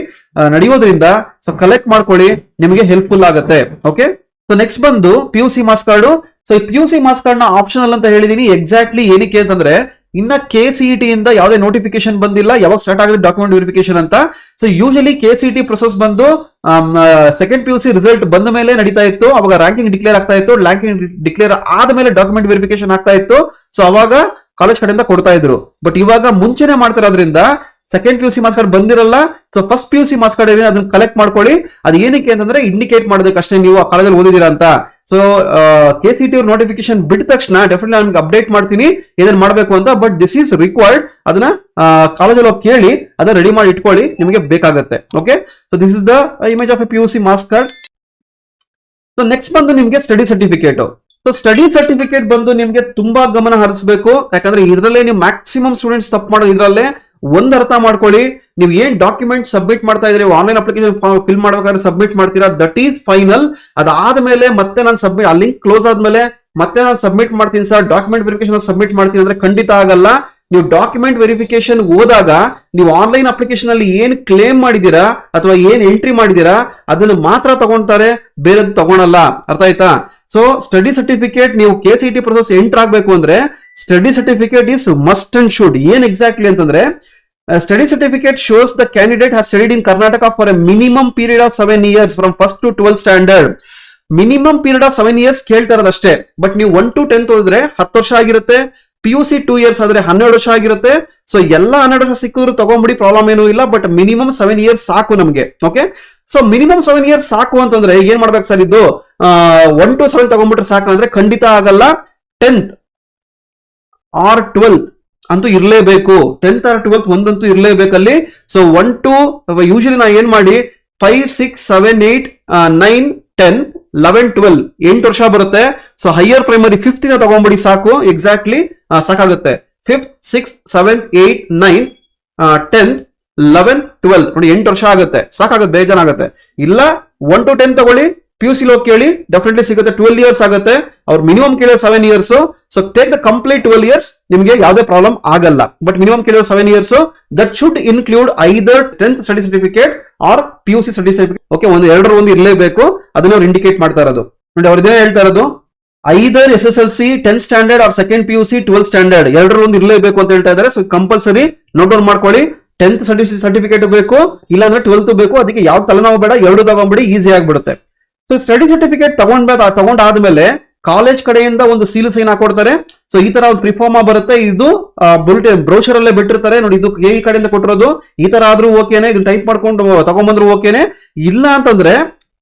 ನಡೆಯೋದ್ರಿಂದ. ಸೊ ಕಲೆಕ್ಟ್ ಮಾಡ್ಕೊಳ್ಳಿ, ನಿಮಗೆ ಹೆಲ್ಪ್ಫುಲ್ ಆಗುತ್ತೆ. ಓಕೆ, ಸೊ ನೆಕ್ಸ್ಟ್ ಬಂದು PUC ಮಾರ್ಕ್ಸ್ ಕಾರ್ಡ್. ಸೊ ಈ PUC ಮಾರ್ಕ್ಸ್ ಕಾರ್ಡ್ ನ ಆಪ್ಷನಲ್ ಅಂತ ಹೇಳಿದೀನಿ. ಎಕ್ಸಾಕ್ಟ್ಲಿ ಏನಕ್ಕೆ ಅಂತಂದ್ರೆ ಇನ್ನ KCET ಇಂದ ಯಾವುದೇ ನೋಟಿಫಿಕೇಶನ್ ಬಂದಿಲ್ಲ, ಯಾವಾಗ ಸ್ಟಾರ್ಟ್ ಆಗಿದೆ ಡಾಕ್ಯುಮೆಂಟ್ ವೆರಿಫಿಕೇಶನ್ ಅಂತ. ಸೊ ಯೂಶಲಿ KCET ಪ್ರೊಸೆಸ್ ಬಂದು ಸೆಕೆಂಡ್ PUC ರಿಸಲ್ಟ್ ಬಂದ ಮೇಲೆ ನಡೀತಾ ಇತ್ತು. ಅವಾಗ ರ್ಯಾಂಕಿಂಗ್ ಡಿಕ್ಲೇರ್ ಆಗ್ತಾ ಇತ್ತು. ರ್ಯಾಂಕಿಂಗ್ ಡಿಕ್ಲೇರ್ ಆದ್ಮೇಲೆ ಡಾಕ್ಯುಮೆಂಟ್ ವೆರಿಫಿಕೇಶನ್ ಆಗ್ತಾ ಇತ್ತು. ಸೊ ಅವಾಗ ಕಾಲೇಜ್ ಕಡೆಯಿಂದ ಕೊಡ್ತಾ ಇದ್ರು. ಬಟ್ ಇವಾಗ ಮುಂಚೆನೆ ಮಾಡ್ತಿರೋದ್ರಿಂದ ಸೆಕೆಂಡ್ PUC ಮಾರ್ಕ್ಸ್ ಕಾರ್ಡ್ ಬಂದಿರಲ್ಲ. So first PUC marks card ಇದೆ, ಅದನ್ನ ಕಲೆಕ್ಟ್ ಮಾಡ್ಕೊಳ್ಳಿ. ಅದು ಏನಕ್ಕೆ ಅಂತಂದ್ರೆ ಇಂಡಿಕೇಟ್ ಮಾಡೋದಕ್ಕೆ ಅಷ್ಟೇ ನೀವು ಆ ಕಾಲೇಜಲ್ಲಿ ಓದಿದೀರಾ ಅಂತ. ಸೊ KCET ನೋಟಿಫಿಕೇಶನ್ ಬಿಟ್ಟ ತಕ್ಷಣ ಡೆಫಿನೆಟ್ಲಿ ನಾನು ಅಪ್ಡೇಟ್ ಮಾಡ್ತೀನಿ ಏನೇನು ಮಾಡಬೇಕು ಅಂತ. But this is required. ಅದನ್ನ ಕಾಲೇಜಲ್ಲಿ ಹೋಗಿ ಕೇಳಿ, ಅದನ್ನ ರೆಡಿ ಮಾಡಿ ಇಟ್ಕೊಳ್ಳಿ, ನಿಮಗೆ ಬೇಕಾಗುತ್ತೆ. Okay, so this is the image of A PUC marks card. So next ಬಂದು ನಿಮಗೆ study certificate. So study certificate ಬಂದು ನಿಮಗೆ ತುಂಬಾ ಗಮನ ಹರಿಸಬೇಕು. ಯಾಕಂದ್ರೆ ಇದರಲ್ಲೇ ನೀವು ಮ್ಯಾಕ್ಸಿಮಮ್ ಸ್ಟೂಡೆಂಟ್ಸ್ ತಪ್ಪು ಮಾಡೋದು ಇದರಲ್ಲೇ. ಒಂದ್ ಅರ್ಥ ಮಾಡ್ಕೊಳ್ಳಿ, ನೀವು ಏನ್ ಡಾಕ್ಯುಮೆಂಟ್ ಸಬ್ಮಿಟ್ ಮಾಡ್ತಾ ಇದ್ರಿ, ಆನ್ಲೈನ್ ಅಪ್ಲಿಕೇಶನ್ ಫಿಲ್ ಮಾಡ್ಬೇಕಾದ್ರೆ ಸಬ್ಮಿಟ್ ಮಾಡ್ತೀರಾ, ದಟ್ ಈಸ್ ಫೈನಲ್. ಅದಾದ್ಮೇಲೆ ಮತ್ತೆ ನಾನು ಸಬ್ಮಿಟ್, ಆ ಲಿಂಕ್ ಕ್ಲೋಸ್ ಆದ್ಮೇಲೆ ಮತ್ತೆ ನಾನು ಸಬ್ಮಿಟ್ ಮಾಡ್ತೀನಿ ಸರ್, ಡಾಕ್ಯುಮೆಂಟ್ ವೆರಿಫಿಕೇಶನ್ ಸಬ್ಮಿಟ್ ಮಾಡ್ತೀನಿ ಅಂದ್ರೆ ಖಂಡಿತ ಆಗಲ್ಲ. ನೀವು ಡಾಕ್ಯುಮೆಂಟ್ ವೆರಿಫಿಕೇಶನ್ ಹೋದಾಗ ನೀವು ಆನ್ಲೈನ್ ಅಪ್ಲಿಕೇಶನ್ ಅಲ್ಲಿ ಏನ್ ಕ್ಲೇಮ್ ಮಾಡಿದೀರಾ ಅಥವಾ ಏನ್ ಎಂಟ್ರಿ ಮಾಡಿದೀರಾ ಅದನ್ನು ಮಾತ್ರ ತಗೊಂತಾರೆ, ಬೇರೆದು ತಗೊಳಲ್ಲ. ಅರ್ಥ ಆಯ್ತಾ? ಸೊ ಸ್ಟಡಿ ಸರ್ಟಿಫಿಕೇಟ್ ನೀವು KCET ಪ್ರೊಸೆಸ್ ಎಂಟರ್ ಆಗ್ಬೇಕು ಅಂದ್ರೆ study certificate is must and should. ಏನ್ ಎಕ್ಸಾಕ್ಟ್ಲಿ ಅಂತಂದ್ರೆ study certificate shows the candidate has studied in Karnataka for a minimum period of 7 years from 1st to 12th standard. Minimum period of 7 years ಕೇಳ್ತಾ ಇರೋದಷ್ಟೇ. But ನೀವು 1 to 10th ಹೋದ್ರೆ 10 ವರ್ಷ ಆಗಿರುತ್ತೆ. PUC 2 years ಆದ್ರೆ 12 ವರ್ಷ ಆಗಿರುತ್ತೆ. ಸೊ ಎಲ್ಲ 12 ವರ್ಷ ಸಿಕ್ಕಿದ್ರು ತಗೊಂಡ್ಬಿಡಿ, ಪ್ರಾಬ್ಲಮ್ ಏನೂ ಇಲ್ಲ. ಬಟ್ ಮಿನಿಮಮ್ 7 years ಸಾಕು ನಮಗೆ. ಓಕೆ, ಸೊ ಮಿನಿಮಮ್ 7 ಇಯರ್ಸ್ ಸಾಕು ಅಂತಂದ್ರೆ ಏನ್ ಮಾಡ್ಬೇಕು ಸರ್, ಇದು 1 to 7 ತಗೊಂಡ್ಬಿಟ್ರೆ ಸಾಕು ಅಂದ್ರೆ ಖಂಡಿತ ಆಗಲ್ಲ. 10th or 12th ಅಂತೂ ಇರ್ಲೇಬೇಕು. 10th or 12th ಒಂದಂತೂ ಇರ್ಲೇಬೇಕಲ್ಲಿ. ಸೊ 1 to ಯೂಶಲಿ ನಾ ಏನ್ ಮಾಡಿ 5, 6, 7, 8, 9, 10, 11, 12 8 ವರ್ಷ ಬರುತ್ತೆ. ಸೊ ಹೈಯರ್ ಪ್ರೈಮರಿ 5th ತಗೊಂಡ್ಬಿಡಿ ಸಾಕು, ಎಕ್ಸಾಕ್ಟ್ಲಿ ಸಾಕಾಗುತ್ತೆ. 5th, 6th, 7th, 8th, 9th, 10th, 11th, 12 ನೋಡಿ 8 ವರ್ಷ ಆಗುತ್ತೆ, ಸಾಕಾಗುತ್ತೆ, ಬೇಜಾನಾಗುತ್ತೆ. ಇಲ್ಲ 1 to 10 ತಗೊಳ್ಳಿ, PUC ಲೋ ಕೇಳಿ, ಡೆಫಿನೆಟ್ಲಿ ಸಿಗುತ್ತೆ. 12 ಇಯರ್ಸ್ ಆಗುತ್ತೆ. ಅವ್ರು ಮಿನಿಮಮ್ ಕೇಳಿದ್ರೆ 7 years. So take the complete 12 years, ನಿಮಗೆ ಯಾವುದೇ ಪ್ರಾಬ್ಲಮ್ ಆಗಲ್ಲ. ಬಟ್ ಮಿನಿಮಮ್ ಕೇಳಿದ್ರೆ 7 years. That should include either 10th study certificate or PUC study certificate. Okay, ಒಂದು ಇರಲೇಬೇಕು. ಅದನ್ನ ಅವ್ರು ಇಂಡಿಕೇಟ್ ಮಾಡ್ತಾ ಇರೋದು ನೋಡಿ. ಅವ್ರು ಇದೇ ಹೇಳ್ತಾ ಇರೋದು, either SSLC 10th standard or second PUC 12th standard ಎರಡರೊಂದು ಇರಲೇಬೇಕು ಅಂತ ಹೇಳ್ತಾ ಇದ್ದಾರೆ. ಸೊ ಕಂಪಲ್ಸರಿ ನೋಟ್ ಡೌನ್ ಮಾಡ್ಕೊಳ್ಳಿ. 10th ಸರ್ಟಿಫಿಕೇಟ್ ಬೇಕು, ಇಲ್ಲಾಂದ್ರೆ 12th ಬೇಕು. ಅದಕ್ಕೆ ಯಾವ ತಲೆನೋವು ಬೇಡ, ಎರಡು ತಗೊಂಡ್ಬಿಡಿ, ಈಸಿ ಆಗಿಬಿಡುತ್ತೆ. ಸೊ ಸ್ಟಡಿ ಸರ್ಟಿಫಿಕೇಟ್ ತಗೊಂಡಾದ್ಮೇಲೆ ಕಾಲೇಜ್ ಕಡೆಯಿಂದ ಒಂದು ಸೀಲ್ ಸೈನ್ ಹಾಕೊಡ್ತಾರೆ. ಸೊ ಈ ತರ ಪ್ರಿಫಾರ್ಮಾ ಬರುತ್ತೆ. ಇದು ಬುಲೆಟಿನ್ ಬ್ರೋಷರ್ ಅಲ್ಲೇ ಬಿಟ್ಟಿರ್ತಾರೆ ನೋಡಿ. ಇದು KE ಕಡೆಯಿಂದ ಕೊಟ್ಟಿರೋದು. ಈ ತರ ಆದ್ರೂ ಓಕೆನೆ, ಇದನ್ನ ಟೈಪ್ ಮಾಡ್ಕೊಂಡು ತಗೊಂಡ್ಬಂದ್ರು ಓಕೆನೆ. ಇಲ್ಲ ಅಂತಂದ್ರೆ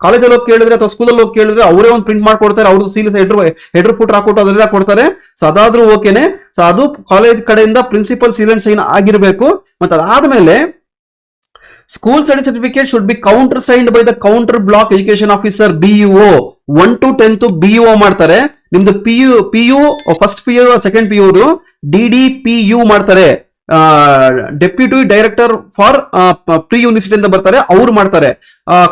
ಕಾಲೇಜಲ್ಲಿ ಹೋಗಿ ಕೇಳಿದ್ರೆ ಅಥವಾ ಸ್ಕೂಲಲ್ಲಿ ಹೋಗಿ ಕೇಳಿದ್ರೆ ಅವರೇ ಒಂದು ಪ್ರಿಂಟ್ ಮಾಡ್ಕೊಡ್ತಾರೆ. ಅವ್ರದ್ದು ಸೀಲ್ ಹೆಡ್ರ್ ಫುಟ್ ಹಾಕೊಟ್ಟು ಅದೆಲ್ಲ ಕೊಡ್ತಾರೆ. ಸೊ ಅದಾದ್ರೂ ಓಕೆನೆ. ಸೊ ಅದು ಕಾಲೇಜ್ ಕಡೆಯಿಂದ ಪ್ರಿನ್ಸಿಪಲ್ ಸೀಲ್ ಅಂಡ್ ಸೈನ್ ಆಗಿರ್ಬೇಕು. ಮತ್ತೆ ಅದಾದ್ಮೇಲೆ school study certificate should be counter signed by the counter block education officer BUO. 1 to 10th BUO ಮಾಡ್ತಾರೆ. ನಿಮ್ದು PU first PU second PU DDPU ಮಾಡ್ತಾರೆ. Deputy director for pre university ಅಂತ ಬರ್ತಾರೆ, ಅವ್ರು ಮಾಡ್ತಾರೆ.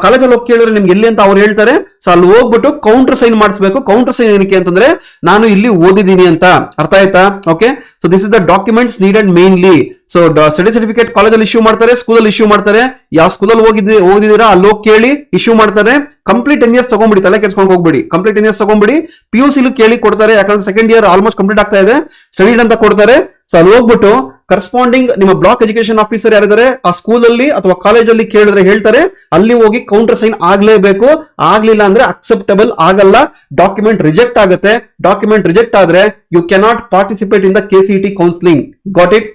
ಕಾಲೇಜಲ್ಲಿ ಹೋಗಿ ಕೇಳಿದ್ರೆ ನಿಮ್ಗೆ ಎಲ್ಲಿ ಅಂತ ಅವ್ರು ಹೇಳ್ತಾರೆ. ಸೊ ಅಲ್ಲಿ ಹೋಗ್ಬಿಟ್ಟು ಕೌಂಟರ್ ಸೈನ್ ಮಾಡಿಸ್ಬೇಕು. ಕೌಂಟರ್ ಸೈನ್ ಏನಕ್ಕೆ ಅಂತಂದ್ರೆ ನಾನು ಇಲ್ಲಿ ಓದಿದ್ದೀನಿ ಅಂತ, ಅರ್ಥ ಆಯ್ತಾ? Okay, so this is the documents needed mainly. So study certificate ಕಾಲೇಜಲ್ಲಿ ಇಶ್ಯೂ ಮಾಡ್ತಾರೆ, ಸ್ಕೂಲಲ್ಲಿ ಇಶ್ಯೂ ಮಾಡ್ತಾರೆ. ಯಾವ ಸ್ಕೂಲಲ್ಲಿ ಓದಿದ್ದೀರಾ ಅಲ್ಲಿ ಹೋಗಿ ಕೇಳಿ ಇಶ್ಯೂ ಮಾಡ್ತಾರೆ. ಕಂಪ್ಲೀಟ್ 10 ಇಯರ್ಸ್ ತಗೊಂಡ್ಬಿಡಿ, ತಲೆ ಕೆಡ್ಸ್ಕೊಂಡು ಹೋಗ್ಬಿಡಿ. Complete 10 years ತಗೊಂಡ್ಬಿಡಿ. PUC ಕೇಳಿ ಕೊಡ್ತಾರೆ, ಯಾಕಂದ್ರೆ ಸೆಕೆಂಡ್ ಇಯರ್ ಆಲ್ಮೋಸ್ಟ್ ಕಂಪ್ಲೀಟ್ ಆಗ್ತಾ ಇದೆ. ಸ್ಟಡಿಡ್ ಅಂತ ಕೊಡ್ತಾರೆ. ಸೊ ಅಲ್ಲಿ ಹೋಗ್ಬಿಟ್ಟು ಕರೆಸ್ಪಾಂಡಿಂಗ್ ನಿಮ್ಮ ಬ್ಲಾಕ್ ಎಜುಕೇಶನ್ ಆಫೀಸರ್ ಯಾರಿದ್ದಾರೆ ಆ ಸ್ಕೂಲಲ್ಲಿ ಅಥವಾ ಕಾಲೇಜಲ್ಲಿ ಕೇಳಿದ್ರೆ ಹೇಳ್ತಾರೆ. ಅಲ್ಲಿ ಹೋಗಿ ಕೌಂಟರ್ ಸೈನ್ ಆಗ್ಲೇಬೇಕು. ಆಗ್ಲಿಲ್ಲ ಅಂದ್ರೆ ಅಕ್ಸೆಪ್ಟಬಲ್ ಆಗಲ್ಲ, ಡಾಕ್ಯುಮೆಂಟ್ ರಿಜೆಕ್ಟ್ ಆಗುತ್ತೆ. ಡಾಕ್ಯುಮೆಂಟ್ ರಿಜೆಕ್ಟ್ ಆದ್ರೆ you cannot participate in the KCET counselling. Got it?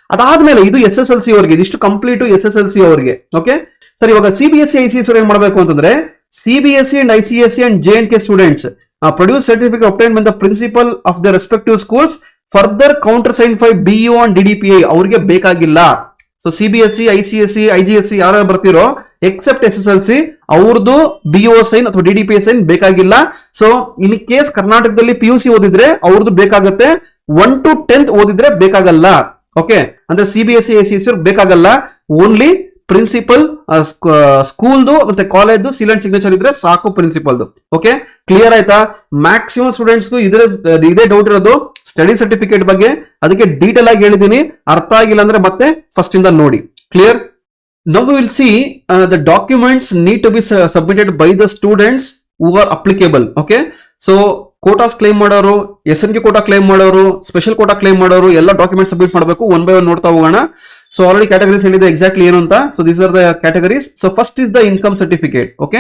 ಅದಾದ್ಮೇಲೆ ಇದು SSLC ಅವರಿಗೆ, ಇದಿಷ್ಟು ಕಂಪ್ಲೀಟ್ SSLC ಅವರಿಗೆ. ಓಕೆ ಸರ್, ಇವಾಗ CBSE ICSE ಏನ್ ಮಾಡಬೇಕು ಅಂತಂದ್ರೆ, CBSE and ICSE and J&K students produce certificate obtained by the principal of their respective schools. Further counter sine phi BUO and DDPI ಅವ್ರಿಗೆ ಬೇಕಾಗಿಲ್ಲ. ಸೊ CBSE, ICSE, IGSE ಯಾರು ಬರ್ತಿರೋ accept SSLC ಅವ್ರದ್ದು BUO sign ಅಥವಾ DDPI sign ಬೇಕಾಗಿಲ್ಲ. So in case ಕರ್ನಾಟಕದಲ್ಲಿ PUC ಓದಿದ್ರೆ ಅವ್ರದ್ದು ಬೇಕಾಗುತ್ತೆ. 1 to 10th ಓದಿದ್ರೆ ಬೇಕಾಗಲ್ಲ. ಓಕೆ, ಅಂದ್ರೆ CBSE, ICSE ಬೇಕಾಗಲ್ಲ. ಓನ್ಲಿ ಪ್ರಿನ್ಸಿಪಲ್ ಸ್ಕೂಲ್ದು ಮತ್ತೆ ಕಾಲೇಜ್ದು ಸೀಲ್ ಅಂಡ್ ಸಿಗ್ನೇಚರ್ ಇದ್ರೆ ಸಾಕು ಪ್ರಿನ್ಸಿಪಲ್ದು. ಓಕೆ, ಕ್ಲಿಯರ್ ಆಯ್ತಾ? ಮ್ಯಾಕ್ಸಿಮಮ್ ಸ್ಟೂಡೆಂಟ್ಸ್ಗೂ ಇದೇ ಡೌಟ್ ಇರೋದು ಸ್ಟಡಿ ಸರ್ಟಿಫಿಕೇಟ್ ಬಗ್ಗೆ. ಅದಕ್ಕೆ ಡೀಟೇಲ್ ಆಗಿ ಹೇಳಿದೀನಿ. ಅರ್ಥ ಆಗಿಲ್ಲ ಅಂದ್ರೆ ಮತ್ತೆ ಫಸ್ಟ್ ಇಂದ ನೋಡಿ. Clear? Now we will see the documents need to be submitted by the students who are applicable. Okay, so quotas claim ಮಾಡೋರು, SNQ ಕೋಟಾ ಕ್ಲೈಮ್ ಮಾಡೋರು, ಸ್ಪೆಷಲ್ ಕೋಟಾ ಕ್ಲೈಮ್ ಮಾಡೋರು ಎಲ್ಲ ಡಾಕ್ಯುಮೆಂಟ್ ಸಬ್ಮಿಟ್ ಮಾಡಬೇಕು. 1 by 1 ನೋಡ್ತಾ ಹೋಗೋಣ. So already categories ಹೇಳಿದೆ exactly ಏನು ಅಂತ. So these are the categories. So first is the income certificate. Okay,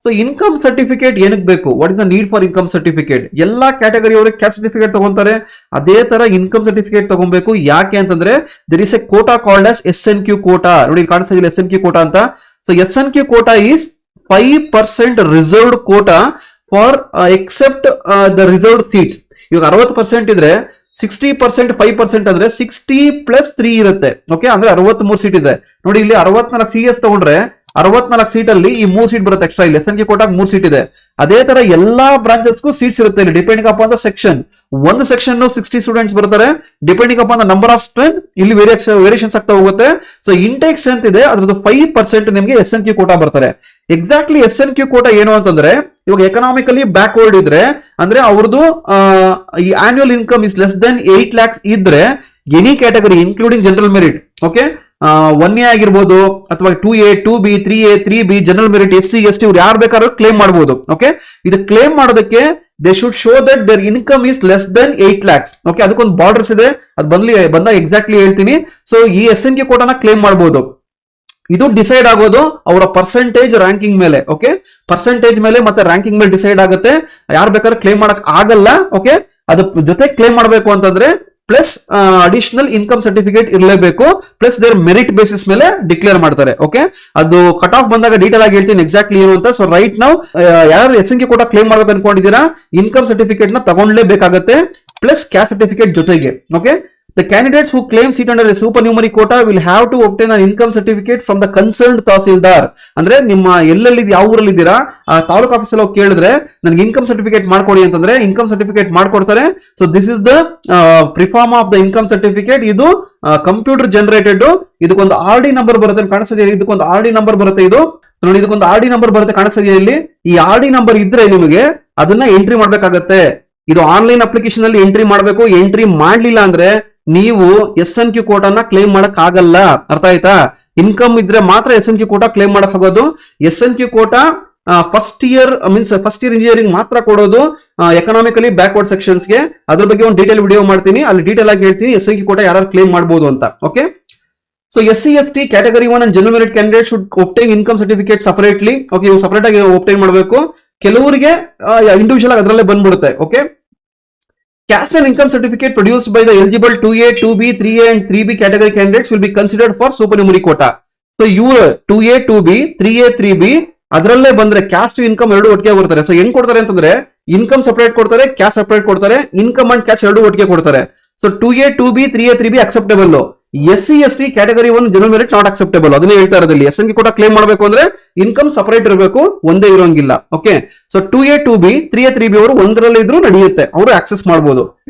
so income certificate ಏನಕ್ಕೆ ಬೇಕು? What is the need for income certificate? ಎಲ್ಲಾ ಕ್ಯಾಟಗರಿ ಅವರಿಗೆ ಕ್ಯಾಸ್ಟ್ ಸರ್ಟಿಫಿಕೇಟ್ ತಗೊಂತಾರೆ, ಅದೇ ತರ ಇನ್ಕಮ್ ಸರ್ಟಿಫಿಕೇಟ್ ತಗೊಬೇಕು. ಯಾಕೆ ಅಂತಂದ್ರೆ there is a quota called as SNQ quota. ನೋಡಿ ಕಾಣಿಸ್ತಾ ಇದೆ SNQ ಕೋಟಾ ಅಂತ. So SNQ quota is 5% reserved quota for accept the reserved seats. ಇವಾಗ 60% ಇದ್ರೆ 60% 5% ಅಂದ್ರೆ 60 + 3 ಇರುತ್ತೆ. ಓಕೆ, ಅಂದ್ರೆ 63 ಸೀಟ್ ಇದೆ. ನೋಡಿ ಇಲ್ಲಿ 64 CS ತಗೊಂಡ್ರೆ 64 ಸೀಟ್ ಅಲ್ಲಿ ಈ 3 ಸೀಟ್ ಬರುತ್ತೆ ಎಕ್ಸ್ಟ್ರಾ. ಇಲ್ಲಿ SNQ ಕೋಟಾಗ 3 ಸೀಟ್ ಇದೆ. ಅದೇ ತರ ಎಲ್ಲಾ ಬ್ರಾಂಚಸ್ಗೂ ಸೀಟ್ಸ್ ಇರುತ್ತೆ ಇಲ್ಲಿ, ಡಿಪೆಂಡಿಂಗ್ ಅಪಾನ್ ದ ಸೆಕ್ಷನ್. ಒಂದು ಸೆಕ್ಷನ್ 60 ಸ್ಟೂಡೆಂಟ್ಸ್ ಬರ್ತಾರೆ. Depending upon the number of strength ಇಲ್ಲಿ ವೇರಿಯೇಷನ್ಸ್ ಆಗ್ತಾ ಹೋಗುತ್ತೆ. ಸೊ ಇಂಟೇಕ್ ಸ್ಟ್ರೆಂತ್ ಇದೆ, ಅದ್ರದ್ದು 5% ನಿಮಗೆ SNQ ಕೋಟಾ ಬರ್ತಾರೆ. ಎಕ್ಸಾಕ್ಟ್ಲಿ SNQ ಕೋಟಾ ಏನು ಅಂತಂದ್ರೆ, ಇವಾಗ ಎಕನಾಮಿಕಲಿ ಬ್ಯಾಕ್ವರ್ಡ್ ಇದ್ರೆ ಅಂದ್ರೆ ಅವ್ರದ್ದು ಈ annual income is less than 8 lakhs ಇದ್ರೆ any category including general merit. Okay, 1A ಆಗಿರ್ಬೋದು ಅಥವಾ 2A, 2B, 3A, 3B general merit, SC, ST ಇವ್ರು ಯಾರು ಬೇಕಾದ್ರೂ ಕ್ಲೇಮ್ ಮಾಡಬಹುದು. ಓಕೆ, ಇದು ಕ್ಲೇಮ್ ಮಾಡೋದಕ್ಕೆ they should show that their income is less than 8 lakhs. Okay, ಅದಕ್ಕೊಂದು ಬಾರ್ಡರ್ಸ್ ಇದೆ, ಅದು ಬಂದಾಗ ಎಕ್ಸಾಕ್ಟ್ಲಿ ಹೇಳ್ತೀನಿ. ಸೊ ಈ SNQ ಕೋಟಾನ ಕ್ಲೇಮ್ ಮಾಡಬಹುದು. ಇದು ಡಿಸೈಡ್ ಆಗೋದು ಅವರ ಪರ್ಸೆಂಟೇಜ್ ರ್ಯಾಂಕಿಂಗ್ ಮೇಲೆ. ಓಕೆ, ಪರ್ಸೆಂಟೇಜ್ ಮೇಲೆ ಮತ್ತೆ ರ್ಯಾಂಕಿಂಗ್ ಮೇಲೆ ಡಿಸೈಡ್ ಆಗುತ್ತೆ. ಯಾರು ಬೇಕಾದ್ರೆ ಕ್ಲೇಮ್ ಮಾಡಕ್ ಆಗಲ್ಲ. ಓಕೆ, ಅದ್ರ ಜೊತೆ ಕ್ಲೇಮ್ ಮಾಡಬೇಕು ಅಂತಂದ್ರೆ ಪ್ಲಸ್ ಅಡಿಷನಲ್ ಇನ್ಕಮ್ ಸರ್ಟಿಫಿಕೇಟ್ ಇರಲೇಬೇಕು, ಪ್ಲಸ್ ದೇರ್ ಮೆರಿಟ್ ಬೇಸಿಸ್ ಮೇಲೆ ಡಿಕ್ಲೇರ್ ಮಾಡ್ತಾರೆ. ಓಕೆ, ಅದು ಕಟ್ ಆಫ್ ಬಂದಾಗ ಡೀಟೇಲ್ ಆಗಿ ಹೇಳ್ತೀನಿ ಎಕ್ಸಾಕ್ಟ್ಲಿ ಏನು ಅಂತ. ಸೊ ರೈಟ್ ನಾವು ಯಾರು SNQ ಕೋಟಾ ಕ್ಲೇಮ್ ಮಾಡ್ಬೇಕು ಅನ್ಕೊಂಡಿದ್ದೀರಾ, ಇನ್ಕಮ್ ಸರ್ಟಿಫಿಕೇಟ್ ನ ತಗೊಂಡ್ಲೇಬೇಕಾಗತ್ತೆ, ಪ್ಲಸ್ ಕ್ಯಾಸ್ಟ್ ಸರ್ಟಿಫಿಕೇಟ್ ಜೊತೆಗೆ. Okay, the candidates who claim seat under a supernumerary quota will have to obtain an income certificate from the concerned tahsildar. ಅಂದ್ರೆ ನಿಮ್ಮ ಎಲ್ಲೆಲ್ಲಿ ಯಾವ ಊರಲ್ಲಿ ಇದ್ದೀರಾ ಆ ತಾಲೂಕು ಆಫೀಸಲ್ಲಿ ಹೋಗಿ ಕೇಳಿದ್ರೆ ನನಗೆ ಇನ್ಕಮ್ ಸರ್ಟಿಫಿಕೇಟ್ ಮಾಡ್ಕೊಡಿ ಅಂತಂದ್ರೆ ಇನ್ಕಮ್ ಸರ್ಟಿಫಿಕೇಟ್ ಮಾಡ್ಕೊಡ್ತಾರೆ. So this is the preform of the income certificate. ಇದು ಕಂಪ್ಯೂಟರ್ ಜನರೇಟೆಡ್, ಇದಕ್ಕೊಂದು RD ನಂಬರ್ ಬರುತ್ತೆ ಕಾಣಿಸ್ತಿದೆ, ಇದಕ್ಕೊಂದು RD ನಂಬರ್ ಬರುತ್ತೆ. ಇದು ನೋಡಿ, ಇದಕ್ಕೊಂದು RD ನಂಬರ್ ಬರುತ್ತೆ ಕಾಣಿಸ್ತಿದೆ ಇಲ್ಲಿ. ಈ RD ನಂಬರ್ ಇದ್ರೆ ನಿಮಗೆ ಅದನ್ನ ಎಂಟ್ರಿ ಮಾಡ್ಬೇಕಾಗತ್ತೆ. ಇದು ಆನ್ಲೈನ್ ಅಪ್ಲಿಕೇಶನ್ ಅಲ್ಲಿ ಎಂಟ್ರಿ ಮಾಡಬೇಕು. ಎಂಟ್ರಿ ಮಾಡ್ಲಿಲ್ಲ ಅಂದ್ರೆ ನೀವು SNQ ಕೋಟಾನ ಕ್ಲೇಮ್ ಮಾಡಕ್ ಆಗಲ್ಲ. ಅರ್ಥ ಆಯ್ತಾ? ಇನ್ಕಮ್ ಇದ್ರೆ ಮಾತ್ರ SNQ ಕೋಟಾ ಕ್ಲೇಮ್ ಮಾಡಕ್ ಆಗೋದು. SNQ quota first year engineering ಮಾತ್ರ ಕೊಡೋದು ಎಕನಾಮಿಕಲಿ ಬ್ಯಾಕ್ವರ್ಡ್ ಸೆಕ್ಷನ್ಸ್ ಗೆ. ಅದ್ರ ಬಗ್ಗೆ ಒಂದು ಡೀಟೇಲ್ ವಿಡಿಯೋ ಮಾಡ್ತೀನಿ, ಅಲ್ಲಿ ಡೀಟೇಲ್ ಆಗಿ ಹೇಳ್ತೀನಿ SNQ ಕೋಟಾ ಯಾರು ಕ್ಲೇಮ್ ಮಾಡಬಹುದು ಅಂತ. Okay, so SC ST category 1 and general merit candidate should obtain income certificate separately. Okay, ಇವು ಸಪರೇಟ್ ಆಗಿ ಒಬ್ಟೈನ್ ಮಾಡಬೇಕು. ಕೆಲವರಿಗೆ ಇಂಡಿವಿಜುವಲ್ ಆಗಿ ಅದರಲ್ಲೇ ಬಂದ್ಬಿಡುತ್ತೆ. Okay, caste and income certificate produced by the eligible 2A, 2B, 3A and 3B category candidates will be considered for supernumerary quota. So ಇವರು 2A, 2B, 3A, 3B ಅದರಲ್ಲೇ ಬಂದ್ರೆ ಕ್ಯಾಸ್ಟ್ ಇನ್ಕಮ್ ಎರಡು ಒಟ್ಟಿಗೆ ಬರ್ತಾರೆ. ಸೊ ಹೆಂಗ್ ಕೊಡ್ತಾರೆ ಅಂತಂದ್ರೆ ಇನ್ಕಮ್ ಸಪರೇಟ್ ಕೊಡ್ತಾರೆ, ಕ್ಯಾಸ್ಟ್ ಸಪರೇಟ್ ಕೊಡ್ತಾರೆ, ಇನ್ಕಮ್ ಅಂಡ್ ಕ್ಯಾಸ್ಟ್ ಎರಡು ಒಟ್ಟಿಗೆ ಕೊಡ್ತಾರೆ. So 2A, 2B, 3A, 3B acceptable. SC ST category 1 general merit not acceptable. ಅದನ್ನೇ ಹೇಳ್ತಾ ಇರೋದಿಲ್ಲ. SNQ ಕೋಟಾ ಕ್ಲೇಮ್ ಮಾಡಬೇಕು ಅಂದ್ರೆ ಇನ್ಕಮ್ ಸಪರೇಟ್ ಇರಬೇಕು, ಒಂದೇ ಇರೋಂಗಿಲ್ಲ. Okay, so 2A, 2B, 3A, 3B ಅವರು ಒಂದರಲ್ಲಿ ಇದ್ರೂ ನಡೆಯುತ್ತೆ, ಅವರು ಆಕ್ಸೆಸ್ ಮಾಡಬಹುದು.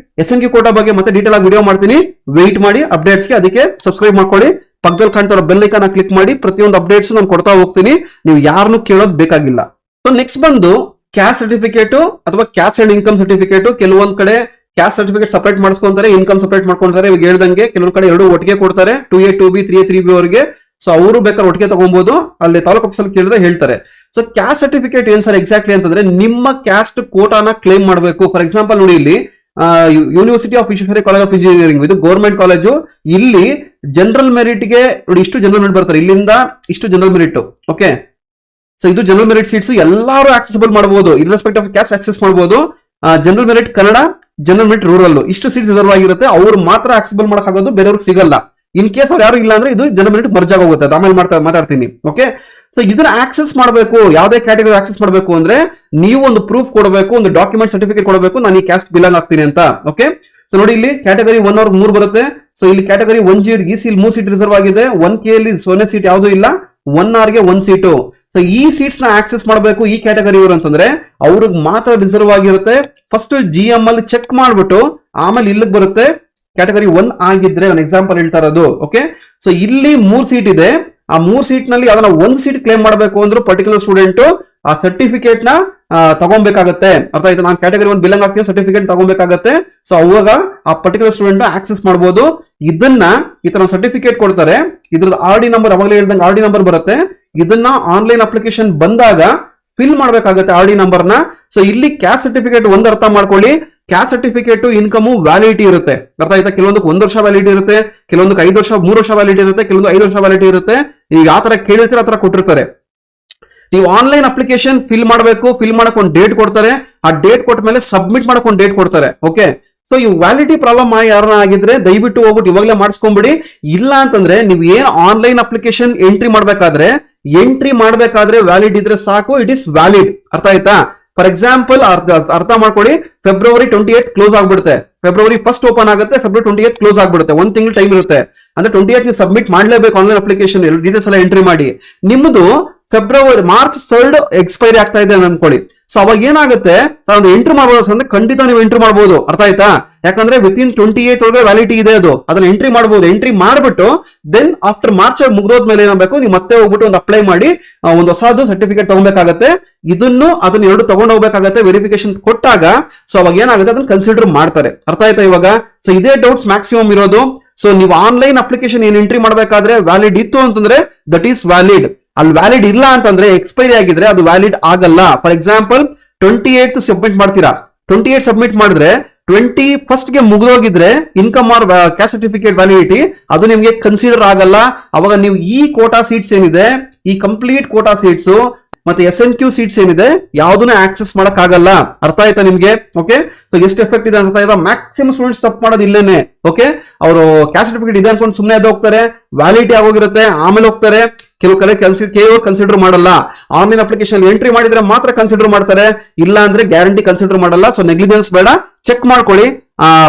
SNQ ಕೋಟಾ ಬಗ್ಗೆ ಮತ್ತೆ ಡೀಟೇಲ್ ಆಗಿ ವಿಡಿಯೋ ಮಾಡ್ತೀನಿ, ವೆಯ್ಟ್ ಮಾಡಿ ಅಪ್ಡೇಟ್ಸ್ಗೆ. ಅದಕ್ಕೆ ಸಬ್ಸ್ಕ್ರೈಬ್ ಮಾಡ್ಕೊಳ್ಳಿ, ಪಕ್ಕದಲ್ಲಿ ಕಾಣ್ತಾ ಬೆಲ್ ಐಕಾನ್ ಕ್ಲಿಕ್ ಮಾಡಿ. ಪ್ರತಿಯೊಂದು ಅಪ್ಡೇಟ್ಸ್ ನಾನು ಕೊಡ್ತಾ ಹೋಗ್ತೀನಿ, ನೀವು ಯಾರನ್ನು ಕೇಳೋದು ಬೇಕಾಗಿಲ್ಲ. ಸೊ ನೆಕ್ಸ್ಟ್ ಬಂದು ಕ್ಯಾಸ್ಟ್ ಸರ್ಟಿಫಿಕೇಟ್ ಅಥವಾ ಕ್ಯಾಸ್ಟ್ ಅಂಡ್ ಇನ್ಕಮ್ ಸರ್ಟಿಫಿಕೇಟ್. ಕೆಲವೊಂದ್ ಕಡೆ ಕ್ಯಾಸ್ಟ್ ಸರ್ಟಿಫಿಕೇಟ್ ಸಪರೇಟ್ ಮಾಡಿಸ್ಕೊಂತಾರೆ, ಇನ್ಕಮ್ ಸಪರೇಟ್ ಮಾಡ್ಕೊಂತಾರೆ. ಇವಾಗ ಹೇಳ್ದಂಗೆ ಕೆಲವೊಂದ್ ಕಡೆ ಎರಡು ಒಟ್ಟಿಗೆ ಕೊಡ್ತಾರೆ, 2A, 2B, 3A, 3B ಅವರಿಗೆ. ಸೊ ಅವರು ಬೇಕಾದ್ರೆ ಒಟ್ಟಿಗೆ ತಗೊಬಹುದು, ಅಲ್ಲಿ ತಾಲೂಕು ಆಫೀಸಲ್ಲಿ ಕೇಳಿದ್ರೆ ಹೇಳ್ತಾರೆ. ಸೊ ಕ್ಯಾಸ್ಟ್ ಸರ್ಟಿಫಿಕೇಟ್ ಏನ್ ಸರ್ ಎಕ್ಸಾಕ್ಟ್ಲಿ ಅಂತಂದ್ರೆ ನಿಮ್ಮ ಕ್ಯಾಸ್ಟ್ ಕೋಟಾನ ಕ್ಲೇಮ್ ಮಾಡಬೇಕು. ಫಾರ್ ಎಕ್ಸಾಂಪಲ್ ನೋಡಿ, ಇಲ್ಲಿ university of Visvesvaraya college of engineering, ಇದು ಗೌರ್ಮೆಂಟ್ ಕಾಲೇಜು. ಇಲ್ಲಿ ಜನರಲ್ ಮೆರಿಟ್ ಗೆ ನೋಡಿ ಇಷ್ಟು ಜನರಲ್ ಮೆರಿಟ್ ಬರ್ತಾರೆ, ಇಲ್ಲಿಂದ ಇಷ್ಟು ಜನರಲ್ ಮೆರಿಟ್. ಓಕೆ, ಸೊ ಇದು ಜನರಲ್ ಮೆರಿಟ್ ಸೀಟ್ಸ್ ಎಲ್ಲರೂ ಆಕ್ಸೆಸಿಬಲ್ ಮಾಡಬಹುದು, ಇರ್ರೆಸ್ಪೆಕ್ಟ್ ಆಫ್ ಕ್ಯಾಸ್ಟ್ ಆಕ್ಸೆಸ್ ಮಾಡಬಹುದು. General merit Kannada, general merit rural, ಇಷ್ಟು ಸೀಟ್ಸ್ ರಿಸರ್ವ್ ಆಗಿರುತ್ತೆ. ಅವ್ರು ಮಾತ್ರ ಆಕ್ಸೆಸಿಬಲ್ ಮಾಡಕ್ಕಾಗೋದು, ಬೇರೆಯವ್ರಿಗೆ ಸಿಗಲ್ಲ. ಇನ್ ಕೇಸ್ ಅವ್ರು ಯಾರು ಇಲ್ಲ ಅಂದ್ರೆ ಇದು ಜನರಲ್ ಮೆರಿಟ್ ಮರ್ಜ್ ಆಗೋಗುತ್ತೆ, ಆಮೇಲೆ ಮಾತಾಡ್ತೀನಿ. ಓಕೆ, ಸೊ ಇದನ್ನ ಆಕ್ಸೆಸ್ ಮಾಡಬೇಕು. ಯಾವುದೇ ಕ್ಯಾಟಗರಿ ಆಕ್ಸೆಸ್ ಮಾಡಬೇಕು ಅಂದ್ರೆ ನೀವು ಒಂದು ಪ್ರೂಫ್ ಕೊಡಬೇಕು, ಒಂದು ಡಾಕ್ಯುಮೆಂಟ್ ಸರ್ಟಿಫಿಕೇಟ್ ಕೊಡಬೇಕು, ನಾನು ಈ ಕ್ಯಾಸ್ಟ್ ಬಿಲಾಂಗ್ ಆಗ್ತೀನಿ ಅಂತ. ಓಕೆ, ಸೊ ನೋಡಿ ಇಲ್ಲಿ ಕ್ಯಾಟಗರಿ 1 ಅವ್ರಿಗೆ 3 ಬರುತ್ತೆ. ಸೊ ಇಲ್ಲಿ ಕ್ಯಾಟಗರಿ 1G ಇಲ್ಲಿ 3 ಸೀಟ್ ರಿಸರ್ವ್ ಆಗಿದೆ. 1K ಅಲ್ಲಿ 0 ಸೀಟ್ ಯಾವುದೂ ಇಲ್ಲ, 1R ಗೆ 1 ಸೀಟು. ಸೊ ಈ ಸೀಟ್ಸ್ ನ ಆಕ್ಸೆಸ್ ಮಾಡಬೇಕು ಈ ಕ್ಯಾಟಗರಿ ಅವರು ಅಂತಂದ್ರೆ ಅವ್ರಿಗೆ ಮಾತ್ರ ರಿಸರ್ವ್ ಆಗಿರುತ್ತೆ. ಫಸ್ಟ್ GM ಅಲ್ಲಿ ಚೆಕ್ ಮಾಡ್ಬಿಟ್ಟು ಆಮೇಲೆ ಇಲ್ಲಿಗೆ ಬರುತ್ತೆ ಕ್ಯಾಟಗರಿ 1 ಆಗಿದ್ರೆ. ನಾನು ಎಕ್ಸಾಂಪಲ್ ಹೇಳ್ತಾ ಇರೋದು. ಓಕೆ, ಸೊ ಇಲ್ಲಿ 3 ಸೀಟ್ ಇದೆ. ಆ 3 ಸೀಟ್ ನಲ್ಲಿ ಅದನ್ನ 1 ಸೀಟ್ ಕ್ಲೇಮ್ ಮಾಡಬೇಕು ಅಂದ್ರೆ ಪರ್ಟಿಕ್ಯುಲರ್ ಸ್ಟೂಡೆಂಟ್ ಆ ಸರ್ಟಿಫಿಕೇಟ್ ನ ತಗೊಬೇಕಾಗತ್ತೆ. ಅರ್ಥ ಆಯ್ತು? ನಾನು ಕ್ಯಾಟಗರಿ 1 ಬಿಲಾಂಗ್ ಆಗ್ತೀನಿ, ಸರ್ಟಿಫಿಕೇಟ್ ತಗೊಬೇಕಾಗತ್ತೆ. ಸೊ ಅವಾಗ ಆ ಪರ್ಟಿಕ್ಯುಲರ್ ಸ್ಟೂಡೆಂಟ್ ಆಕ್ಸೆಸ್ ಮಾಡಬಹುದು. ಇದನ್ನ ಈ ತರ ಸರ್ಟಿಫಿಕೇಟ್ ಕೊಡ್ತಾರೆ. ಇದ್ರದ್ದು RD ನಂಬರ್ ಅವಾಗಲೇ ಹೇಳ್ದಂಗೆ RD ನಂಬರ್ ಬರುತ್ತೆ. ಇದನ್ನ ಆನ್ಲೈನ್ ಅಪ್ಲಿಕೇಶನ್ ಬಂದಾಗ ಫಿಲ್ ಮಾಡ್ಬೇಕಾಗತ್ತೆ RD ನಂಬರ್ನ. ಸೊ ಇಲ್ಲಿ ಕ್ಯಾಸ್ಟ್ ಸರ್ಟಿಫಿಕೇಟ್ ಒಂದು ಅರ್ಥ ಮಾಡ್ಕೊಳ್ಳಿ, ಕ್ಯಾಸ್ಟ್ ಸರ್ಟಿಫಿಕೇಟ್ ಇನ್ಕಮ್ ವ್ಯಾಲಿಡಿಟಿ ಇರುತ್ತೆ. ಅರ್ಥ ಆಯ್ತಾ? ಕೆಲವೊಂದಕ್ಕೆ 1 ವರ್ಷ ವ್ಯಾಲಿಡಿಟಿ ಇರುತ್ತೆ, ಕೆಲವೊಂದಕ್ಕೆ 5 ವರ್ಷ 3 ವರ್ಷ ವ್ಯಾಲಿಡಿಟಿ ಇರುತ್ತೆ, ಕೆಲವೊಂದು 5 ವರ್ಷ ವ್ಯಾಲಿಡಿಟಿ ಇರುತ್ತೆ. ನೀವು ಯಾವ ತರ ಕೇಳಿರ್ತೀರ ಆ ತರ ಕೊಟ್ಟಿರ್ತಾರೆ. ನೀವು ಆನ್ಲೈನ್ ಅಪ್ಲಿಕೇಶನ್ ಫಿಲ್ ಮಾಡಬೇಕು, ಫಿಲ್ ಮಾಡಕ್ ಒಂದು ಡೇಟ್ ಕೊಡ್ತಾರೆ. ಆ ಡೇಟ್ ಕೊಟ್ಟ ಮೇಲೆ ಸಬ್ಮಿಟ್ ಮಾಡಕ್ ಒಂದು ಡೇಟ್ ಕೊಡ್ತಾರೆ. ಓಕೆ, ಸೊ ಈ ವ್ಯಾಲಿಡಿಟಿ ಪ್ರಾಬ್ಲಮ್ ಯಾರನ್ನ ಆಗಿದ್ರೆ ದಯವಿಟ್ಟು ಹೋಗ್ಬಿಟ್ಟು ಇವಾಗಲೇ ಮಾಡಿಸ್ಕೊಂಬಿಡಿ. ಇಲ್ಲ ಅಂತಂದ್ರೆ ನೀವು ಏನ್ ಆನ್ಲೈನ್ ಅಪ್ಲಿಕೇಶನ್ ಎಂಟ್ರಿ ಮಾಡ್ಬೇಕಾದ್ರೆ ವ್ಯಾಲಿಡ್ ಇದ್ರೆ ಸಾಕು, ಇಟ್ ಇಸ್ ವ್ಯಾಲಿಡ್. ಅರ್ಥ ಆಯ್ತಾ? ಫಾರ್ ಎಕ್ಸಾಂಪಲ್ ಅರ್ಥ ಮಾಡ್ಕೊಳ್ಳಿ, ಫೆಬ್ರವರಿ 28 ಕ್ಲೋಸ್ ಆಗ್ಬಿಡುತ್ತೆ, ಫೆಬ್ರವರಿ 1 ಓಪನ್ ಆಗುತ್ತೆ, ಫೆಬ್ರವರಿ 28 ಕ್ಲೋಸ್ ಆಗ್ಬಿಡುತ್ತೆ. 1 ತಿಂಗಳು ಟೈಮ್ ಇರುತ್ತೆ. ಅಂದ್ರೆ 28 ನೀವು ಸಬ್ಮಿಟ್ ಮಾಡ್ಲೇಬೇಕು ಆನ್ಲೈನ್ ಅಪ್ಲಿಕೇಶನ್, ಡೀಟೇಲ್ಸ್ ಎಲ್ಲ ಎಂಟ್ರಿ ಮಾಡಿ. ನಿಮ್ಮದು ಮಾರ್ಚ್ 3 ಎಕ್ಸ್ಪೈರಿ ಆಗ್ತಾ ಇದೆ ಅನ್ಕೊಳ್ಳಿ. ಸೊ ಅವಾಗ ಏನಾಗುತ್ತೆ, ಒಂದು ಎಂಟ್ರಿ ಮಾಡಬಹುದು ಅಂದ್ರೆ ಖಂಡಿತ ನೀವು ಎಂಟ್ರಿ ಮಾಡಬಹುದು. ಅರ್ಥ ಆಯ್ತಾ? ಯಾಕಂದ್ರೆ ವಿತಿನ್ 28 ಒಳಗೆ ವ್ಯಾಲಿಡಿಟಿ ಇದೆ, ಅದು ಅದನ್ನ ಎಂಟ್ರಿ ಮಾಡಬಹುದು. ಎಂಟ್ರಿ ಮಾಡ್ಬಿಟ್ಟು ದೆನ್ ಆಫ್ಟರ್ ಮಾರ್ಚ್ ಮುಗ್ದೋದ್ಮೇಲೆ ಏನಾಗಬೇಕು, ನೀವು ಮತ್ತೆ ಹೋಗ್ಬಿಟ್ಟು ಒಂದು ಅಪ್ಲೈ ಮಾಡಿ ಒಂದು ಹೊಸದು ಸರ್ಟಿಫಿಕೇಟ್ ತಗೊಬೇಕಾಗತ್ತೆ. ಅದನ್ನ ಎರಡು ತಗೊಂಡು ಹೋಗ್ಬೇಕಾಗತ್ತೆ ವೆರಿಫಿಕೇಶನ್ ಕೊಟ್ಟಾಗ. ಸೊ ಅವಾಗ ಏನಾಗುತ್ತೆ, ಅದನ್ನ ಕನ್ಸಿಡರ್ ಮಾಡ್ತಾರೆ. ಅರ್ಥ ಆಯ್ತಾ ಇವಾಗ? ಸೊ ಇದೇ ಡೌಟ್ಸ್ ಮ್ಯಾಕ್ಸಿಮಮ್ ಇರೋದು. ಸೊ ನೀವು ಆನ್ಲೈನ್ ಅಪ್ಲಿಕೇಶನ್ ಏನ್ ಎಂಟ್ರಿ ಮಾಡಬೇಕಾದ್ರೆ ವ್ಯಾಲಿಡ್ ಇತ್ತು ಅಂತಂದ್ರೆ ದಟ್ ಈಸ್ ವ್ಯಾಲಿಡ್. ಅಲ್ಲಿ ವ್ಯಾಲಿಡ್ ಇಲ್ಲ ಅಂತಂದ್ರೆ ಎಕ್ಸ್ಪೈರಿ ಆಗಿದ್ರೆ ಅದು ವ್ಯಾಲಿಡ್ ಆಗಲ್ಲ. ಫಾರ್ ಎಕ್ಸಾಂಪಲ್ 28 ಸಬ್ಮಿಟ್ ಮಾಡ್ತೀರಾ, 28 ಸಬ್ಮಿಟ್ ಮಾಡಿದ್ರೆ 21 ಗೆ ಮುಗಿದೋಗಿದ್ರೆ income or caste certificate validity ಅದು ನಿಮ್ಗೆ ಕನ್ಸಿಡರ್ ಆಗಲ್ಲ. ಅವಾಗ ನೀವು ಈ ಕೋಟಾ ಸೀಟ್ಸ್ ಏನಿದೆ, ಈ ಕಂಪ್ಲೀಟ್ ಕೋಟಾ ಸೀಟ್ಸ್ ಮತ್ತೆ SNQ ಸೀಟ್ಸ್ ಏನಿದೆ ಯಾವ್ದನ್ನ ಆಕ್ಸೆಸ್ ಮಾಡಕ್ ಆಗಲ್ಲ. ಅರ್ಥ ಆಯ್ತಾ ನಿಮ್ಗೆ? ಓಕೆ, ಸೊ ಎಷ್ಟು ಎಫೆಕ್ಟ್ ಇದೆ ಅಂತ ಇದೆ. ಮ್ಯಾಕ್ಸಿಮಮ್ ಸ್ಟೂಡೆಂಟ್ಸ್ ತಪ್ಪು ಮಾಡೋದು ಇಲ್ಲೇನೆ. ಓಕೆ, ಅವರು ಕ್ಯಾಸ್ಟ್ ಸರ್ಟಿಫಿಕೇಟ್ ಇದೆ ಅನ್ಕೊಂಡು ಸುಮ್ಮನೆ ಅದು ಹೋಗ್ತಾರೆ, ವ್ಯಾಲಿಡಿಟಿ ಆಗೋಗಿರುತ್ತೆ, ಆಮೇಲೆ ಹೋಗ್ತಾರೆ. ಕೆಲವು ಕಡೆ ಕನ್ಸಿಡರ್ ಮಾಡಲ್ಲ. ಆನ್ಲೈನ್ ಅಪ್ಲಿಕೇಶನ್ ಎಂಟ್ರಿ ಮಾಡಿದ್ರೆ ಮಾತ್ರ ಕನ್ಸಿಡರ್ ಮಾಡ್ತಾರೆ, ಇಲ್ಲ ಅಂದ್ರೆ ಗ್ಯಾರಂಟಿ ಕನ್ಸಿಡರ್ ಮಾಡಲ್ಲ. ಸೊ ನೆಗ್ಲಿಜೆನ್ಸ್ ಬೇಡ, ಚೆಕ್ ಮಾಡ್ಕೊಳ್ಳಿ.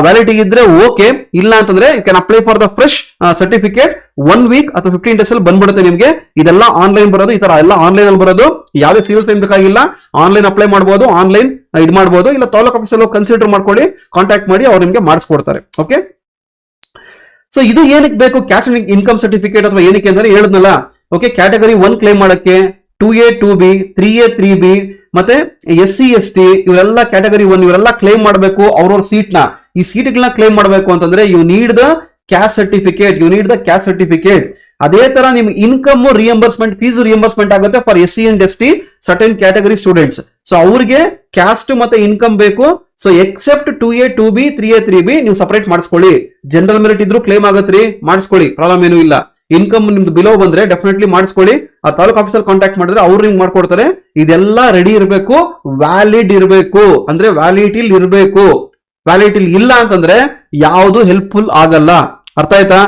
ವ್ಯಾಲಿಡಿಟಿ ಇದ್ರೆ ಓಕೆ, ಇಲ್ಲ ಅಂತಂದ್ರೆ you can apply for the fresh certificate 1 week ಅಥವಾ 15 ಡೇಸ್ ಅಲ್ಲಿ ಬಂದ್ಬಿಡುತ್ತೆ ನಿಮ್ಗೆ. ಇದೆಲ್ಲ ಆನ್ಲೈನ್ ಬರೋದು, ಈ ತರ ಎಲ್ಲ ಆನ್ಲೈನ್ ಅಲ್ಲಿ ಬರೋದು. ಯಾವುದೇ ಸಿವಿಲ್ ಸೈನ್ ಬೇಕಾಗಿಲ್ಲ, ಆನ್ಲೈನ್ ಅಪ್ಲೈ ಮಾಡಬಹುದು, ಆನ್ಲೈನ್ ಇದು ಮಾಡಬಹುದು. ಇಲ್ಲ ತಾಲೂಕ್ ಆಫೀಸಲ್ಲಿ ಕನ್ಸಿಡರ್ ಮಾಡ್ಕೊಳ್ಳಿ, ಕಾಂಟ್ಯಾಕ್ಟ್ ಮಾಡಿ, ಅವ್ರು ನಿಮ್ಗೆ ಮಾಡಿಸ್ಕೊಡ್ತಾರೆ. ಓಕೆ, ಸೊ ಇದು ಏನಕ್ಕೆ ಬೇಕು ಕ್ಯಾಸ್ಟ್ ಇನ್ಕಮ್ ಸರ್ಟಿಫಿಕೇಟ್ ಅಥವಾ ಏನಕ್ಕೆ ಅಂದ್ರೆ ಹೇಳಿದ್ನಲ್ಲ. ಓಕೆ, ಕ್ಯಾಟಗರಿ 1 ಕ್ಲೈಮ್ ಮಾಡಕ್ಕೆ 2A 2B 3A 3B ಮತ್ತೆ SC ST ಇವರೆಲ್ಲ ಕ್ಯಾಟಗರಿ 1 ಇವರೆಲ್ಲ ಕ್ಲೈಮ್ ಮಾಡಬೇಕು. ಅವ್ರವ್ರ ಸೀಟ್ ನ ಈ ಸೀಟ್ಗಳನ್ನ ಕ್ಲೈಮ್ ಮಾಡಬೇಕು ಅಂತಂದ್ರೆ you need the caste certificate. ಅದೇ ತರ ನಿಮ್ ಇನ್ಕಮ್ ರಿಯಂಬರ್ಸ್ಮೆಂಟ್, ಫೀಸ್ ರಿಯಂಬರ್ಸ್ಮೆಂಟ್ ಆಗುತ್ತೆ for SC and ST certain category students. So ಅವ್ರಿಗೆ ಕ್ಯಾಸ್ಟ್ ಮತ್ತೆ ಇನ್ಕಮ್ ಬೇಕು. So except 2A 2B 3A 3B ನೀವು ಸಪರೇಟ್ ಮಾಡಿಸ್ಕೊಳ್ಳಿ. ಜನರಲ್ ಮೆರಿಟ್ ಇದ್ರು ಕ್ಲೈಮ್ ಆಗತ್ರಿ, ಮಾಡಿಸ್ಕೊಳ್ಳಿ, ಪ್ರಾಬ್ಲಮ್ ಏನೂ ಇಲ್ಲ. ಇನ್ಕಮ್ ನಿಮ್ದು ಬಿಲೋ ಬಂದ್ರೆ ಡೆಫಿನೆಟ್ಲಿ ಮಾಡಿಸ್ಕೊಳ್ಳಿ. ಆ ತಾಲೂಕ್ ಆಫೀಸಲ್ಲಿ ಕಾಂಟ್ಯಾಕ್ಟ್ ಮಾಡಿದ್ರೆ ಅವ್ರು ನಿಮ್ಗೆ ಮಾಡ್ಕೊಡ್ತಾರೆ. ಇದೆಲ್ಲ ರೆಡಿ ಇರಬೇಕು, ವ್ಯಾಲಿಡ್ ಇರಬೇಕು, ಅಂದ್ರೆ ವ್ಯಾಲಿಡಿಟಿ ಇರಬೇಕು. ವ್ಯಾಲಿಡಿಟಿ ಇಲ್ಲ ಅಂತಂದ್ರೆ ಯಾವುದು ಹೆಲ್ಪ್ಫುಲ್ ಆಗಲ್ಲ. ಅರ್ಥ ಆಯ್ತಾ?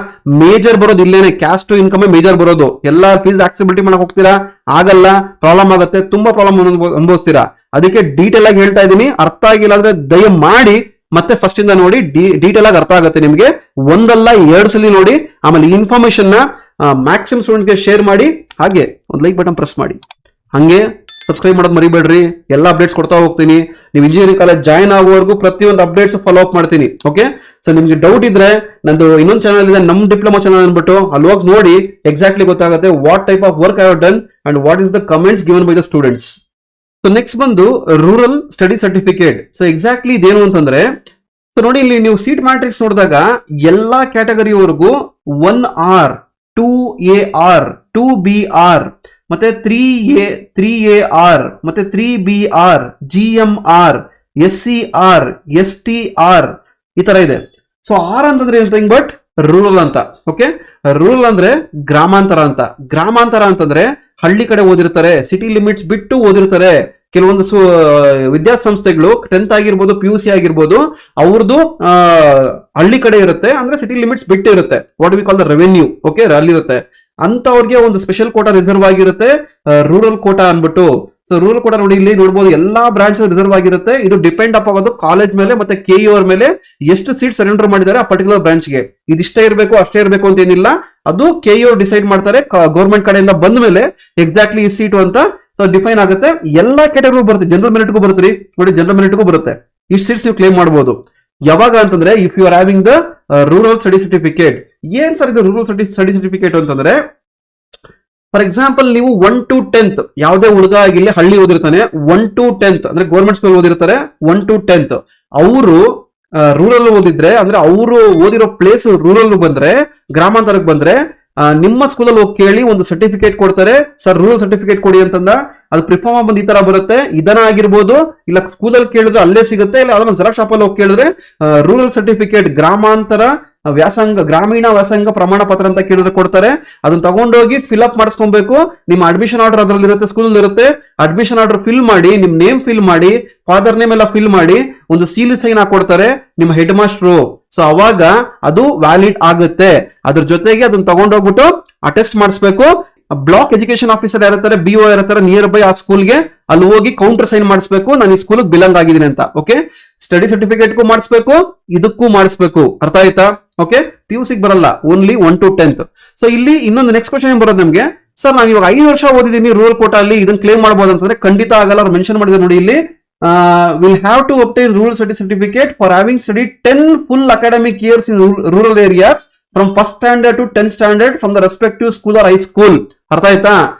ಮೇಜರ್ ಬರೋದು ಇಲ್ಲೇನೆ, ಕ್ಯಾಸ್ಟ್ ಇನ್ಕಮ್ ಮೇಜರ್ ಬರೋದು. ಎಲ್ಲ ಫೀಸ್ ಆಕ್ಸೆಬಿಲಿಟಿ ಮಾಡಕ್ ಹೋಗ್ತೀರಾ, ಆಗಲ್ಲ, ಪ್ರಾಬ್ಲಮ್ ಆಗುತ್ತೆ, ತುಂಬಾ ಪ್ರಾಬ್ಲಮ್ ಅನುಭವಿಸ್ತೀರಾ. ಅದಕ್ಕೆ ಡೀಟೇಲ್ ಆಗಿ ಹೇಳ್ತಾ ಇದ್ದೀನಿ. ಅರ್ಥ ಆಗಿಲ್ಲ ಅಂದ್ರೆ ದಯಮಾಡಿ ಮತ್ತೆ ಫಸ್ಟ್ ಇಂದ ನೋಡಿ, ಡೀಟೇಲ್ ಆಗಿ ಅರ್ಥ ಆಗುತ್ತೆ ನಿಮ್ಗೆ. ಒಂದಲ್ಲ 2 ಸಲ ನೋಡಿ. ಆಮೇಲೆ ಈ ಇನ್ಫಾರ್ಮೇಶನ್ ನ ಮ್ಯಾಕ್ಸಿಮಮ್ ಸ್ಟೂಡೆಂಟ್ಸ್ಗೆ ಶೇರ್ ಮಾಡಿ. ಹಾಗೆ ಒಂದು ಲೈಕ್ ಬಟನ್ ಪ್ರೆಸ್ ಮಾಡಿ. ಹಂಗೆ ಸಬ್ಸ್ಕ್ರೈಬ್ ಮಾಡೋದು ಮರಿಬೇಡ್ರಿ. ಎಲ್ಲ ಅಪ್ಡೇಟ್ಸ್ ಕೊಡ್ತಾ ಹೋಗ್ತೀನಿ. ನೀವು ಇಂಜಿನಿಯರಿಂಗ್ ಕಾಲೇಜ್ ಜಾಯ್ನ್ ಆಗುವವರೆಗೂ ಪ್ರತಿಯೊಂದು ಅಪ್ಡೇಟ್ಸ್ ಫಾಲೋ ಅಪ್ ಮಾಡ್ತೀನಿ. ಓಕೆ, ಸೊ ನಿಮ್ಗೆ ಡೌಟ್ ಇದ್ರೆ ನಂದು ಇನ್ನೊಂದು ಚಾನಲ್ ಇದೆ, ನಮ್ ಡಿಪ್ಲೊಮಾ ಚಾನಲ್ ಅಂದ್ಬಿಟ್ಟು, ಅಲ್ಲಿ ಹೋಗಿ ನೋಡಿ. ಎಕ್ಸಾಕ್ಟ್ಲಿ ಗೊತ್ತಾಗುತ್ತೆ what type of work I have done and what is the comments given by the students. So next ಬಂದು rural study certificate. So exactly ಇದೇನು ಅಂತಂದ್ರೆ, ಸೊ ನೋಡಿ ಇಲ್ಲಿ ನೀವು ಸೀಟ್ ಮ್ಯಾಟ್ರಿಕ್ಸ್ ನೋಡಿದಾಗ ಎಲ್ಲಾ ಕ್ಯಾಟಗರಿವರೆಗೂ 1R 2AR 2BR ಮತ್ತೆ 3AR ಮತ್ತೆ 3BR GMR SCR STR ಈ ತರ ಇದೆ. ಸೊ ಆರ್ ಅಂತಂದ್ರೆ ಎಂತ ಬಟ್ ರೂರಲ್ ಅಂತ. ಓಕೆ, ರೂರಲ್ ಅಂದ್ರೆ ಗ್ರಾಮಾಂತರ ಅಂತ. ಗ್ರಾಮಾಂತರ ಅಂತಂದ್ರೆ ಹಳ್ಳಿ ಕಡೆ ಓದಿರ್ತಾರೆ, ಸಿಟಿ ಲಿಮಿಟ್ಸ್ ಬಿಟ್ಟು ಓದಿರ್ತಾರೆ. ಕೆಲವೊಂದು ವಿದ್ಯಾಸಂಸ್ಥೆಗಳು 10th ಆಗಿರ್ಬೋದು, PUC ಆಗಿರ್ಬೋದು, ಅವ್ರದ್ದು ಹಳ್ಳಿ ಕಡೆ ಇರುತ್ತೆ, ಅಂದ್ರೆ ಸಿಟಿ ಲಿಮಿಟ್ಸ್ ಬಿಟ್ಟು ಇರುತ್ತೆ. What we call the revenue. Okay, ಅಲ್ಲಿರುತ್ತೆ. ಅಂತವ್ರಿಗೆ ಒಂದು ಸ್ಪೆಷಲ್ ಕೋಟಾ ರಿಸರ್ವ್ ಆಗಿರುತ್ತೆ, ರೂರಲ್ ಕೋಟಾ ಅನ್ಬಿಟ್ಟು. ಸೊ ರೂರಲ್ ಕೋಟಾ ನೋಡಿ, ಇಲ್ಲಿ ನೋಡಬಹುದು ಎಲ್ಲಾ ಬ್ರಾಂಚ್ ರಿಸರ್ವ್ ಆಗಿರುತ್ತೆ. ಇದು ಡಿಪೆಂಡ್ ಅಪ್ ಆಗೋದು ಕಾಲೇಜ್ ಮೇಲೆ ಮತ್ತೆ KU ಅವ್ರ ಮೇಲೆ, ಎಷ್ಟು ಸೀಟ್ ಸರೆಂಡರ್ ಮಾಡಿದ್ದಾರೆ ಆ ಪರ್ಟಿಕ್ಯುಲರ್ ಬ್ರಾಂಚ್ಗೆ. ಇದಿಷ್ಟೇ ಇರಬೇಕು ಅಷ್ಟೇ ಇರಬೇಕು ಅಂತ ಏನಿಲ್ಲ, ಅದು KU ಅವ್ರು ಡಿಸೈಡ್ ಮಾಡ್ತಾರೆ. ಗೌರ್ಮೆಂಟ್ ಕಡೆಯಿಂದ ಬಂದ ಮೇಲೆ ಎಕ್ಸಾಕ್ಟ್ಲಿ ಈ ಸೀಟು ಅಂತ ಸೊ ಡಿಫೈನ್ ಆಗುತ್ತೆ. ಎಲ್ಲಾ ಕ್ಯಾಟಗರಿಗೂ ಬರುತ್ತೆ, ಜನರಲ್ ಮೆರಿಟ್ಗೂ ಬರುತ್ತೆ ರೀ. ನೋಡಿ, ಜನರಲ್ ಮೆರಿಟ್ಗೂ ಬರುತ್ತೆ. ಇಷ್ಟು ಸೀಟ್ಸ್ ನೀವು ಕ್ಲೇಮ್ ಮಾಡಬಹುದು. ಯಾವಾಗ ಅಂತಂದ್ರೆ if you are having the rural study certificate. ಏನ್ ಸರ್ ಇದು ರೂರಲ್ ಸ್ಟಡಿ ಸರ್ಟಿಫಿಕೇಟ್ ಅಂತಂದ್ರೆ, ಫಾರ್ ಎಕ್ಸಾಂಪಲ್ ನೀವು 1 to 10th ಯಾವುದೇ ಹುಡುಗ ಆಗಿಲ್ಲ ಹಳ್ಳಿ ಓದಿರ್ತಾನೆ, 1 to 10th ಅಂದ್ರೆ ಗೌರ್ಮೆಂಟ್ ಸ್ಕೂಲ್ ಓದಿರ್ತಾರೆ, 1 to 10th ಅವರು ರೂರಲ್ ಓದಿದ್ರೆ, ಅಂದ್ರೆ ಅವರು ಓದಿರೋ ಪ್ಲೇಸ್ ರೂರಲ್ ಬಂದ್ರೆ, ಗ್ರಾಮಾಂತರಕ್ಕೆ ಬಂದ್ರೆ, ನಿಮ್ಮ ಸ್ಕೂಲಲ್ಲಿ ಹೋಗಿ ಕೇಳಿ ಒಂದು ಸರ್ಟಿಫಿಕೇಟ್ ಕೊಡ್ತಾರೆ. ಸರ್ ರೂರಲ್ ಸರ್ಟಿಫಿಕೇಟ್ ಕೊಡಿ ಅಂತಂದ, ಅದು ಪ್ರಿಫಾರ್ಮ್ ಬಂದು ಈ ತರ ಬರುತ್ತೆ. ಇದನ್ನ ಆಗಿರ್ಬೋದು, ಇಲ್ಲ ಸ್ಕೂಲಲ್ಲಿ ಕೇಳಿದ್ರೆ ಅಲ್ಲೇ ಸಿಗುತ್ತೆ, ಇಲ್ಲ ಯಾವ್ದೋ ಜೆರಾಕ್ಸ್ ಶಾಪ್ ಅಲ್ಲಿ ಹೋಗಿ ಕೇಳಿದ್ರೆ ರೂರಲ್ ಸರ್ಟಿಫಿಕೇಟ್ ಗ್ರಾಮಾಂತರ ವ್ಯಾಸಂಗ ಗ್ರಾಮೀಣ ವ್ಯಾಸಂಗ ಪ್ರಮಾಣ ಪತ್ರ ಅಂತ ಕೇಳಿದ್ರೆ ಕೊಡ್ತಾರೆ. ಅದನ್ನ ತಗೊಂಡೋಗಿ ಫಿಲ್ ಅಪ್ ಮಾಡಿಸ್ಕೊಬೇಕು. ನಿಮ್ಮ ಅಡ್ಮಿಷನ್ ಆರ್ಡರ್ ಅದರಲ್ಲಿ ಇರುತ್ತೆ, ಸ್ಕೂಲ್ ಇರುತ್ತೆ. ಅಡ್ಮಿಷನ್ ಆರ್ಡರ್ ಫಿಲ್ ಮಾಡಿ, ನಿಮ್ ನೇಮ್ ಫಿಲ್ ಮಾಡಿ, ಫಾದರ್ ನೇಮ್ ಎಲ್ಲ ಫಿಲ್ ಮಾಡಿ, ಒಂದು ಸೀಲ್ ಸೈನ್ ಹಾಕೊಡ್ತಾರೆ ನಿಮ್ಮ ಹೆಡ್ ಮಾಸ್ಟ್ರು. ಸೊ ಅವಾಗ ಅದು ವ್ಯಾಲಿಡ್ ಆಗುತ್ತೆ. ಅದ್ರ ಜೊತೆಗೆ ಅದನ್ನ ತಗೊಂಡೋಗ್ಬಿಟ್ಟು ಅಟೆಸ್ಟ್ ಮಾಡಿಸ್ಬೇಕು. ಬ್ಲಾಕ್ ಎಜುಕೇಶನ್ ಆಫೀಸರ್ ಯಾರಿರ್ತಾರೆ, BO ಯಾರಿರ್ತಾರೆ ನಿಯರ್ ಬೈ ಆ ಸ್ಕೂಲ್ಗೆ, ಅಲ್ಲಿ ಹೋಗಿ ಕೌಂಟರ್ ಸೈನ್ ಮಾಡಿಸ್ಬೇಕು, ನಾನು ಈ ಸ್ಕೂಲ್ ಬಿಲಾಂಗ್ ಆಗಿದ್ದೀನಿ ಅಂತ. ಓಕೆ, ಸ್ಟಡಿ ಸರ್ಟಿಫಿಕೇಟ್ಗೂ ಮಾಡಿಸ್ಬೇಕು, ಇದಕ್ಕೂ ಮಾಡಿಸ್ಬೇಕು. ಅರ್ಥ ಆಯ್ತಾ? ಓಕೆ, PUC ಬರಲ್ಲ, ಓನ್ಲಿ 1 to 10th. ಸೊ ಇಲ್ಲಿ ಇನ್ನೊಂದು ನೆಕ್ಸ್ಟ್ ಕ್ವಶನ್ ಏನ್ ಬರೋದು ನಮ್ಗೆ, ಸರ್ ನಾನು ಇವಾಗ 5 ವರ್ಷ ಓದಿದ್ದೀನಿ ರೂರಲ್ ಕೋಟಾ ಅಲ್ಲಿ, ಇದನ್ನ ಕ್ಲೇಮ್ ಮಾಡಬಹುದು ಅಂತಂದ್ರೆ ಖಂಡಿತ ಆಗಲ್ಲ. ಅವ್ರು ಮೆನ್ಷನ್ ಮಾಡಿದ್ರೆ ನೋಡಿ ಇಲ್ಲಿ, will have to obtain rural study certificate for having studied 10 full academic years in rural areas from 1st standard to 10th standard from the respective school or high school. ಅರ್ಥ ಆಯ್ತಾ?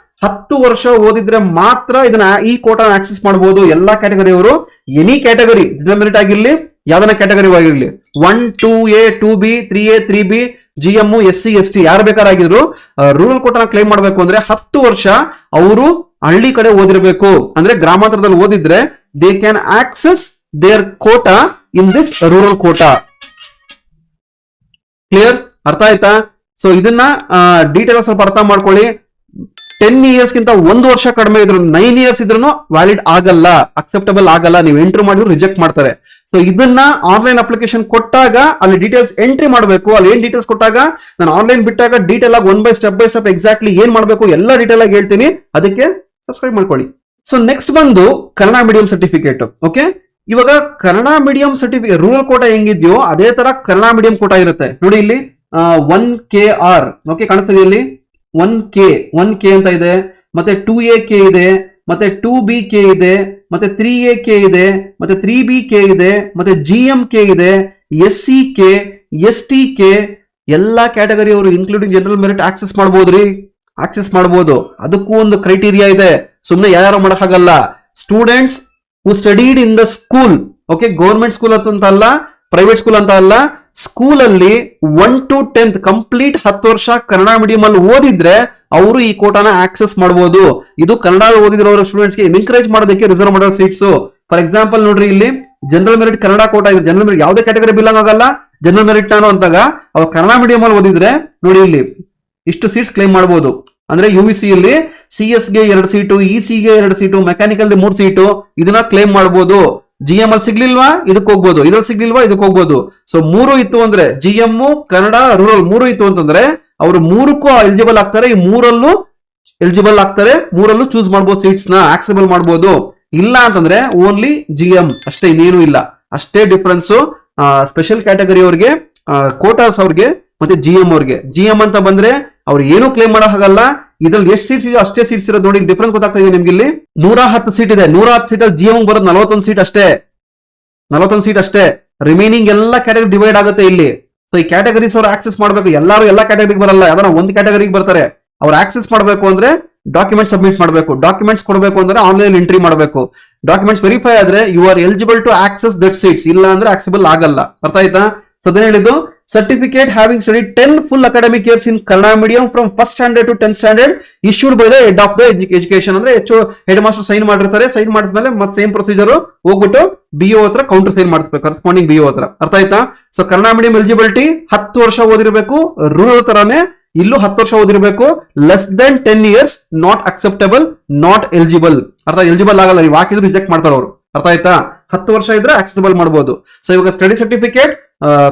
10 ವರ್ಷ ಓದಿದ್ರೆ ಮಾತ್ರ ಇದನ್ನ ಈ ಕೋಟಾ ಆಕ್ಸೆಸ್ ಮಾಡಬಹುದು. ಎಲ್ಲಾ ಕ್ಯಾಟಗರಿ ಅವರು, ಎನಿ ಕ್ಯಾಟಗರಿ, ಜನರಲ್ ಮೆರಿಟ್ ಆಗಿರ್ಲಿ, ಯಾವ್ದನ್ನ ಕ್ಯಾಟಗರಿ ಆಗಿರ್ಲಿ, 1 2A 2B 3A 3B GM SC ST ಯಾರು ಬೇಕಾರಾಗಿದ್ರು ರೂರಲ್ ಕೋಟಾನ ಕ್ಲೈಮ್ ಮಾಡಬೇಕು ಅಂದ್ರೆ 10 ವರ್ಷ ಅವರು ಹಳ್ಳಿ ಕಡೆ ಓದಿರ್ಬೇಕು. ಅಂದ್ರೆ ಗ್ರಾಮಾಂತರದಲ್ಲಿ ಓದಿದ್ರೆ they can access their quota in this rural quota. Clear? ಅರ್ಥ ಆಯ್ತಾ? ಸೊ ಇದನ್ನ ಡೀಟೇಲ್ ಸ್ವಲ್ಪ ಅರ್ಥ ಮಾಡ್ಕೊಳ್ಳಿ. 10 years ಗಿಂತ 1 ವರ್ಷ ಕಡಿಮೆ ಇದ್ರು 9 years ಇದ್ರೂ ವ್ಯಾಲಿಡ್ ಆಗಲ್ಲ, ಅಕ್ಸೆಪ್ಟಬಲ್ ಆಗಲ್ಲ. ನೀವು ಎಂಟ್ರಿ ಮಾಡಿದ್ರು ರಿಜೆಕ್ಟ್ ಮಾಡ್ತಾರೆ. ಸೊ ಇದನ್ನ ಆನ್ಲೈನ್ ಅಪ್ಲಿಕೇಶನ್ ಕೊಟ್ಟಾಗ ಅಲ್ಲಿ ಡೀಟೇಲ್ಸ್ ಎಂಟ್ರಿ ಮಾಡಬೇಕು. ಅಲ್ಲಿ ಏನ್ ಡೀಟೇಲ್ಸ್ ಕೊಟ್ಟಾಗ ನಾನು ಆನ್ಲೈನ್ ಬಿಟ್ಟಾಗ ಡೀಟೇಲ್ ಆಗಿ ಸ್ಟೆಪ್ ಬೈ ಸ್ಟೆಪ್ ಎಕ್ಸಾಕ್ಟ್ಲಿ ಏನ್ ಮಾಡಬೇಕು ಎಲ್ಲ ಡೀಟೇಲ್ ಆಗಿ ಹೇಳ್ತೀನಿ. ಅದಕ್ಕೆ ಸಬ್ಸ್ಕ್ರೈಬ್ ಮಾಡ್ಕೊಳ್ಳಿ. ಸೊ ನೆಕ್ಸ್ಟ್ ಬಂದು ಕನ್ನಡ ಮೀಡಿಯಂ ಸರ್ಟಿಫಿಕೇಟ್. ಓಕೆ, ಇವಾಗ Kannada medium certificate rural quota ಹೆಂಗಿದ್ಯೋ ಅದೇ ತರ ಕನ್ನಡ ಮೀಡಿಯಂ ಕೋಟಾ ಇರುತ್ತೆ ನೋಡಿ. ಇಲ್ಲಿ 1KR ಓಕೆ ಕಾಣಿಸ್ತಿದೆ ಇಲ್ಲಿ 1K ಅಂತ ಇದೆ, ಮತ್ತೆ 2AK ಇದೆ, ಮತ್ತೆ 2BK ಇದೆ, ಮತ್ತೆ 3AK ಇದೆ, ಮತ್ತೆ 3BK ಇದೆ, ಮತ್ತೆ GMK ಇದೆ, SCK, STK ಎಲ್ಲಾ ಕ್ಯಾಟಗರಿ ಅವರು ಇನ್ಕ್ಲೂಡಿಂಗ್ ಜನರಲ್ ಮೆರಿಟ್ ಆಕ್ಸೆಸ್ ಮಾಡಬಹುದ್ರಿ, ಆಕ್ಸೆಸ್ ಮಾಡಬಹುದು. ಅದಕ್ಕೂ ಒಂದು ಕ್ರೈಟೀರಿಯಾ ಇದೆ, ಸುಮ್ಮನೆ ಯಾರು ಮಾಡಕ್ಕಾಗಲ್ಲ. Students who studied in the school, okay, government school ಅಂತ ಅಲ್ಲ, ಪ್ರೈವೇಟ್ ಸ್ಕೂಲ್ ಅಂತ ಅಲ್ಲ, ಸ್ಕೂಲ್ ಅಲ್ಲಿ 1 to 10th ಕಂಪ್ಲೀಟ್ 10 ವರ್ಷ ಕನ್ನಡ ಮೀಡಿಯಂ ಅಲ್ಲಿ ಓದಿದ್ರೆ ಅವರು ಈ ಕೋಟಾನ ಆಕ್ಸೆಸ್ ಮಾಡಬಹುದು. ಇದು ಕನ್ನಡ ಓದಿರೋ ಸ್ಟೂಡೆಂಟ್ಸ್ ಗೆ ಎನ್ಕರೇಜ್ ಮಾಡೋದಕ್ಕೆ ರಿಸರ್ವ್ ಮಾಡೋ ಸೀಟ್ಸ್. ಫಾರ್ ಎಕ್ಸಾಂಪಲ್ ನೋಡ್ರಿ, ಇಲ್ಲಿ ಜನರಲ್ ಮೆರಿಟ್ ಕನ್ನಡ ಕೋಟಾ ಇದೆ. ಜನರಲ್ ಮೆರಿಟ್ ಯಾವುದೇ ಕ್ಯಾಟಗರಿ ಬಿಲಾಂಗ್ ಆಗಲ್ಲ, ಜನರಲ್ ಮೆರಿಟ್ ನಾನು ಅಂತಾಗ ಅವ್ರು ಕನ್ನಡ ಮೀಡಿಯಂ ಅಲ್ಲಿ ಓದಿದ್ರೆ ನೋಡಿ ಇಲ್ಲಿ ಇಷ್ಟು ಸೀಟ್ಸ್ ಕ್ಲೈಮ್ ಮಾಡಬಹುದು. ಅಂದ್ರೆ UVC ಅಲ್ಲಿ CS ಗೆ 2 ಸೀಟು, EC ಗೆ 2 ಸೀಟು, ಮೆಕ್ಯಾನಿಕಲ್ 3 ಸೀಟು ಇದನ್ನ ಕ್ಲೈಮ್ ಮಾಡಬಹುದು. GM ಅಲ್ಲಿ ಸಿಗ್ಲಿಲ್ವಾ ಇದಕ್ಕೆ ಹೋಗ್ಬೋದು, ಇದ್ರಲ್ಲಿ ಸಿಗ್ಲಿಲ್ವಾ ಇದಕ್ಕೆ ಹೋಗ್ಬೋದು. ಸೊ 3 ಇತ್ತು ಅಂದ್ರೆ GM, ಕನ್ನಡ, ರೂರಲ್ 3 ಇತ್ತು ಅಂತಂದ್ರೆ ಅವರು 3ಕ್ಕೂ ಎಲಿಜಿಬಲ್ ಆಗ್ತಾರೆ. ಈ 3ರಲ್ಲೂ ಎಲಿಜಿಬಲ್ ಆಗ್ತಾರೆ, 3ರಲ್ಲೂ ಚೂಸ್ ಮಾಡಬಹುದು, ಸೀಟ್ಸ್ ನ ಆಕ್ಸೆಬಲ್ ಮಾಡಬಹುದು. ಇಲ್ಲ ಅಂತಂದ್ರೆ ಓನ್ಲಿ GM ಅಷ್ಟೇ, ಇನ್ನೇನು ಇಲ್ಲ. ಅಷ್ಟೇ ಡಿಫ್ರೆನ್ಸ್ ಸ್ಪೆಷಲ್ ಕ್ಯಾಟಗರಿ ಅವ್ರಿಗೆ, ಕೋಟಾಸ್ ಅವ್ರಿಗೆ ಮತ್ತೆ GM ಅವ್ರಿಗೆ. GM ಅಂತ ಬಂದ್ರೆ ಅವ್ರು ಏನು ಕ್ಲೇಮ್ ಮಾಡಕ್ಕಾಗಲ್ಲ. ಇದ್ರಲ್ಲಿ ಎಷ್ಟು ಸೀಟ್ಸ್ ಇದೆಯೋ ಅಷ್ಟೇ ಸೀಟ್ಸ್ ಇರೋದು ನೋಡಿ. ಡಿಫ್ರೆನ್ಸ್ ಗೊತ್ತಾಗ್ತಾ ಇದೆ ನಿಮ್ಗೆ. ಇಲ್ಲಿ 110 ಸೀಟ್ ಇದೆ, 110 ಸೀಟ್ ಅಲ್ಲಿ GM ಬರೋದು 41 ಸೀಟ್ ಅಷ್ಟೇ, 41 ಸೀಟ್ ಅಷ್ಟೇ. ರಿಮೈನಿಂಗ್ ಎಲ್ಲ ಕ್ಯಾಟಗರಿ ಡಿವೈಡ್ ಆಗುತ್ತೆ ಇಲ್ಲಿ. ಸೊ ಈ ಕ್ಯಾಟಗರೀಸ್ ಅವ್ರು ಆಕ್ಸೆಸ್ ಮಾಡಬೇಕು. ಎಲ್ಲರೂ ಎಲ್ಲ ಕ್ಯಾಟಗರಿಗೆ ಬರಲ್ಲ, ಯಾವ್ದಾರ ಒಂದು ಕ್ಯಾಟಗರಿಗೆ ಬರ್ತಾರೆ. ಅವ್ರು ಆಕ್ಸೆಸ್ ಮಾಡಬೇಕು ಅಂದ್ರೆ ಡಾಕ್ಯುಮೆಂಟ್ ಸಬ್ಮಿಟ್ ಮಾಡಬೇಕು. ಡಾಕ್ಯುಮೆಂಟ್ಸ್ ಕೊಡಬೇಕು ಅಂದ್ರೆ ಆನ್ಲೈನ್ ಎಂಟ್ರಿ ಮಾಡಬೇಕು. ಡಾಕ್ಯುಮೆಂಟ್ಸ್ ವೆರಿಫೈ ಆದ್ರೆ you are eligible to access that seats, ಇಲ್ಲ ಅಂದ್ರೆ ಆಕ್ಸೆಬಲ್ ಆಗಲ್ಲ. ಅರ್ಥ ಆಯ್ತಾ? ಸೊ ಅದನ್ನ ಹೇಳಿದ್ದು certificate having study 10 full academic years in Kannada medium from 1st standard to 10th standard issued by the head of the education. ಅಂದ್ರೆ head master sign ಮಾಡಿರ್ತಾರೆ. Sign ಮಾಡಿದ್ಮೇಲೆ ಮತ್ತೆ ಸೇಮ್ ಪ್ರೊಸೀಜರ್ ಹೋಗ್ಬಿಟ್ಟು BO ಹತ್ರ ಕೌಂಟರ್ ಸೈನ್ ಮಾಡಿಸ್ಬೇಕು, corresponding BO ಹತ್ರ. ಅರ್ಥ ಆಯ್ತಾ? ಸೊ ಕನ್ನಡ ಮೀಡಿಯಂ ಎಲಿಜಿಬಿಲಿಟಿ 10 ವರ್ಷ ಓದಿರಬೇಕು, ರೂರಲ್ ತರಾನೇ ಇಲ್ಲೂ 10 ವರ್ಷ ಓದಿರಬೇಕು. Less than 10 years not acceptable, not eligible. ಅರ್ಥ, ಎಲಿಜಿಬಲ್ ಆಗಲ್ಲ, ನೀವು ಹಾಕಿದ್ರು ರಿಜೆಕ್ಟ್ ಮಾಡ್ತಾರೆ ಅವರು. ಅರ್ಥ ಆಯ್ತಾ? 10 ವರ್ಷ ಇದ್ರೆ ಆಕ್ಸೆಸಿಬಲ್ ಮಾಡಬಹುದು. ಸೊ ಇವಾಗ study certificate,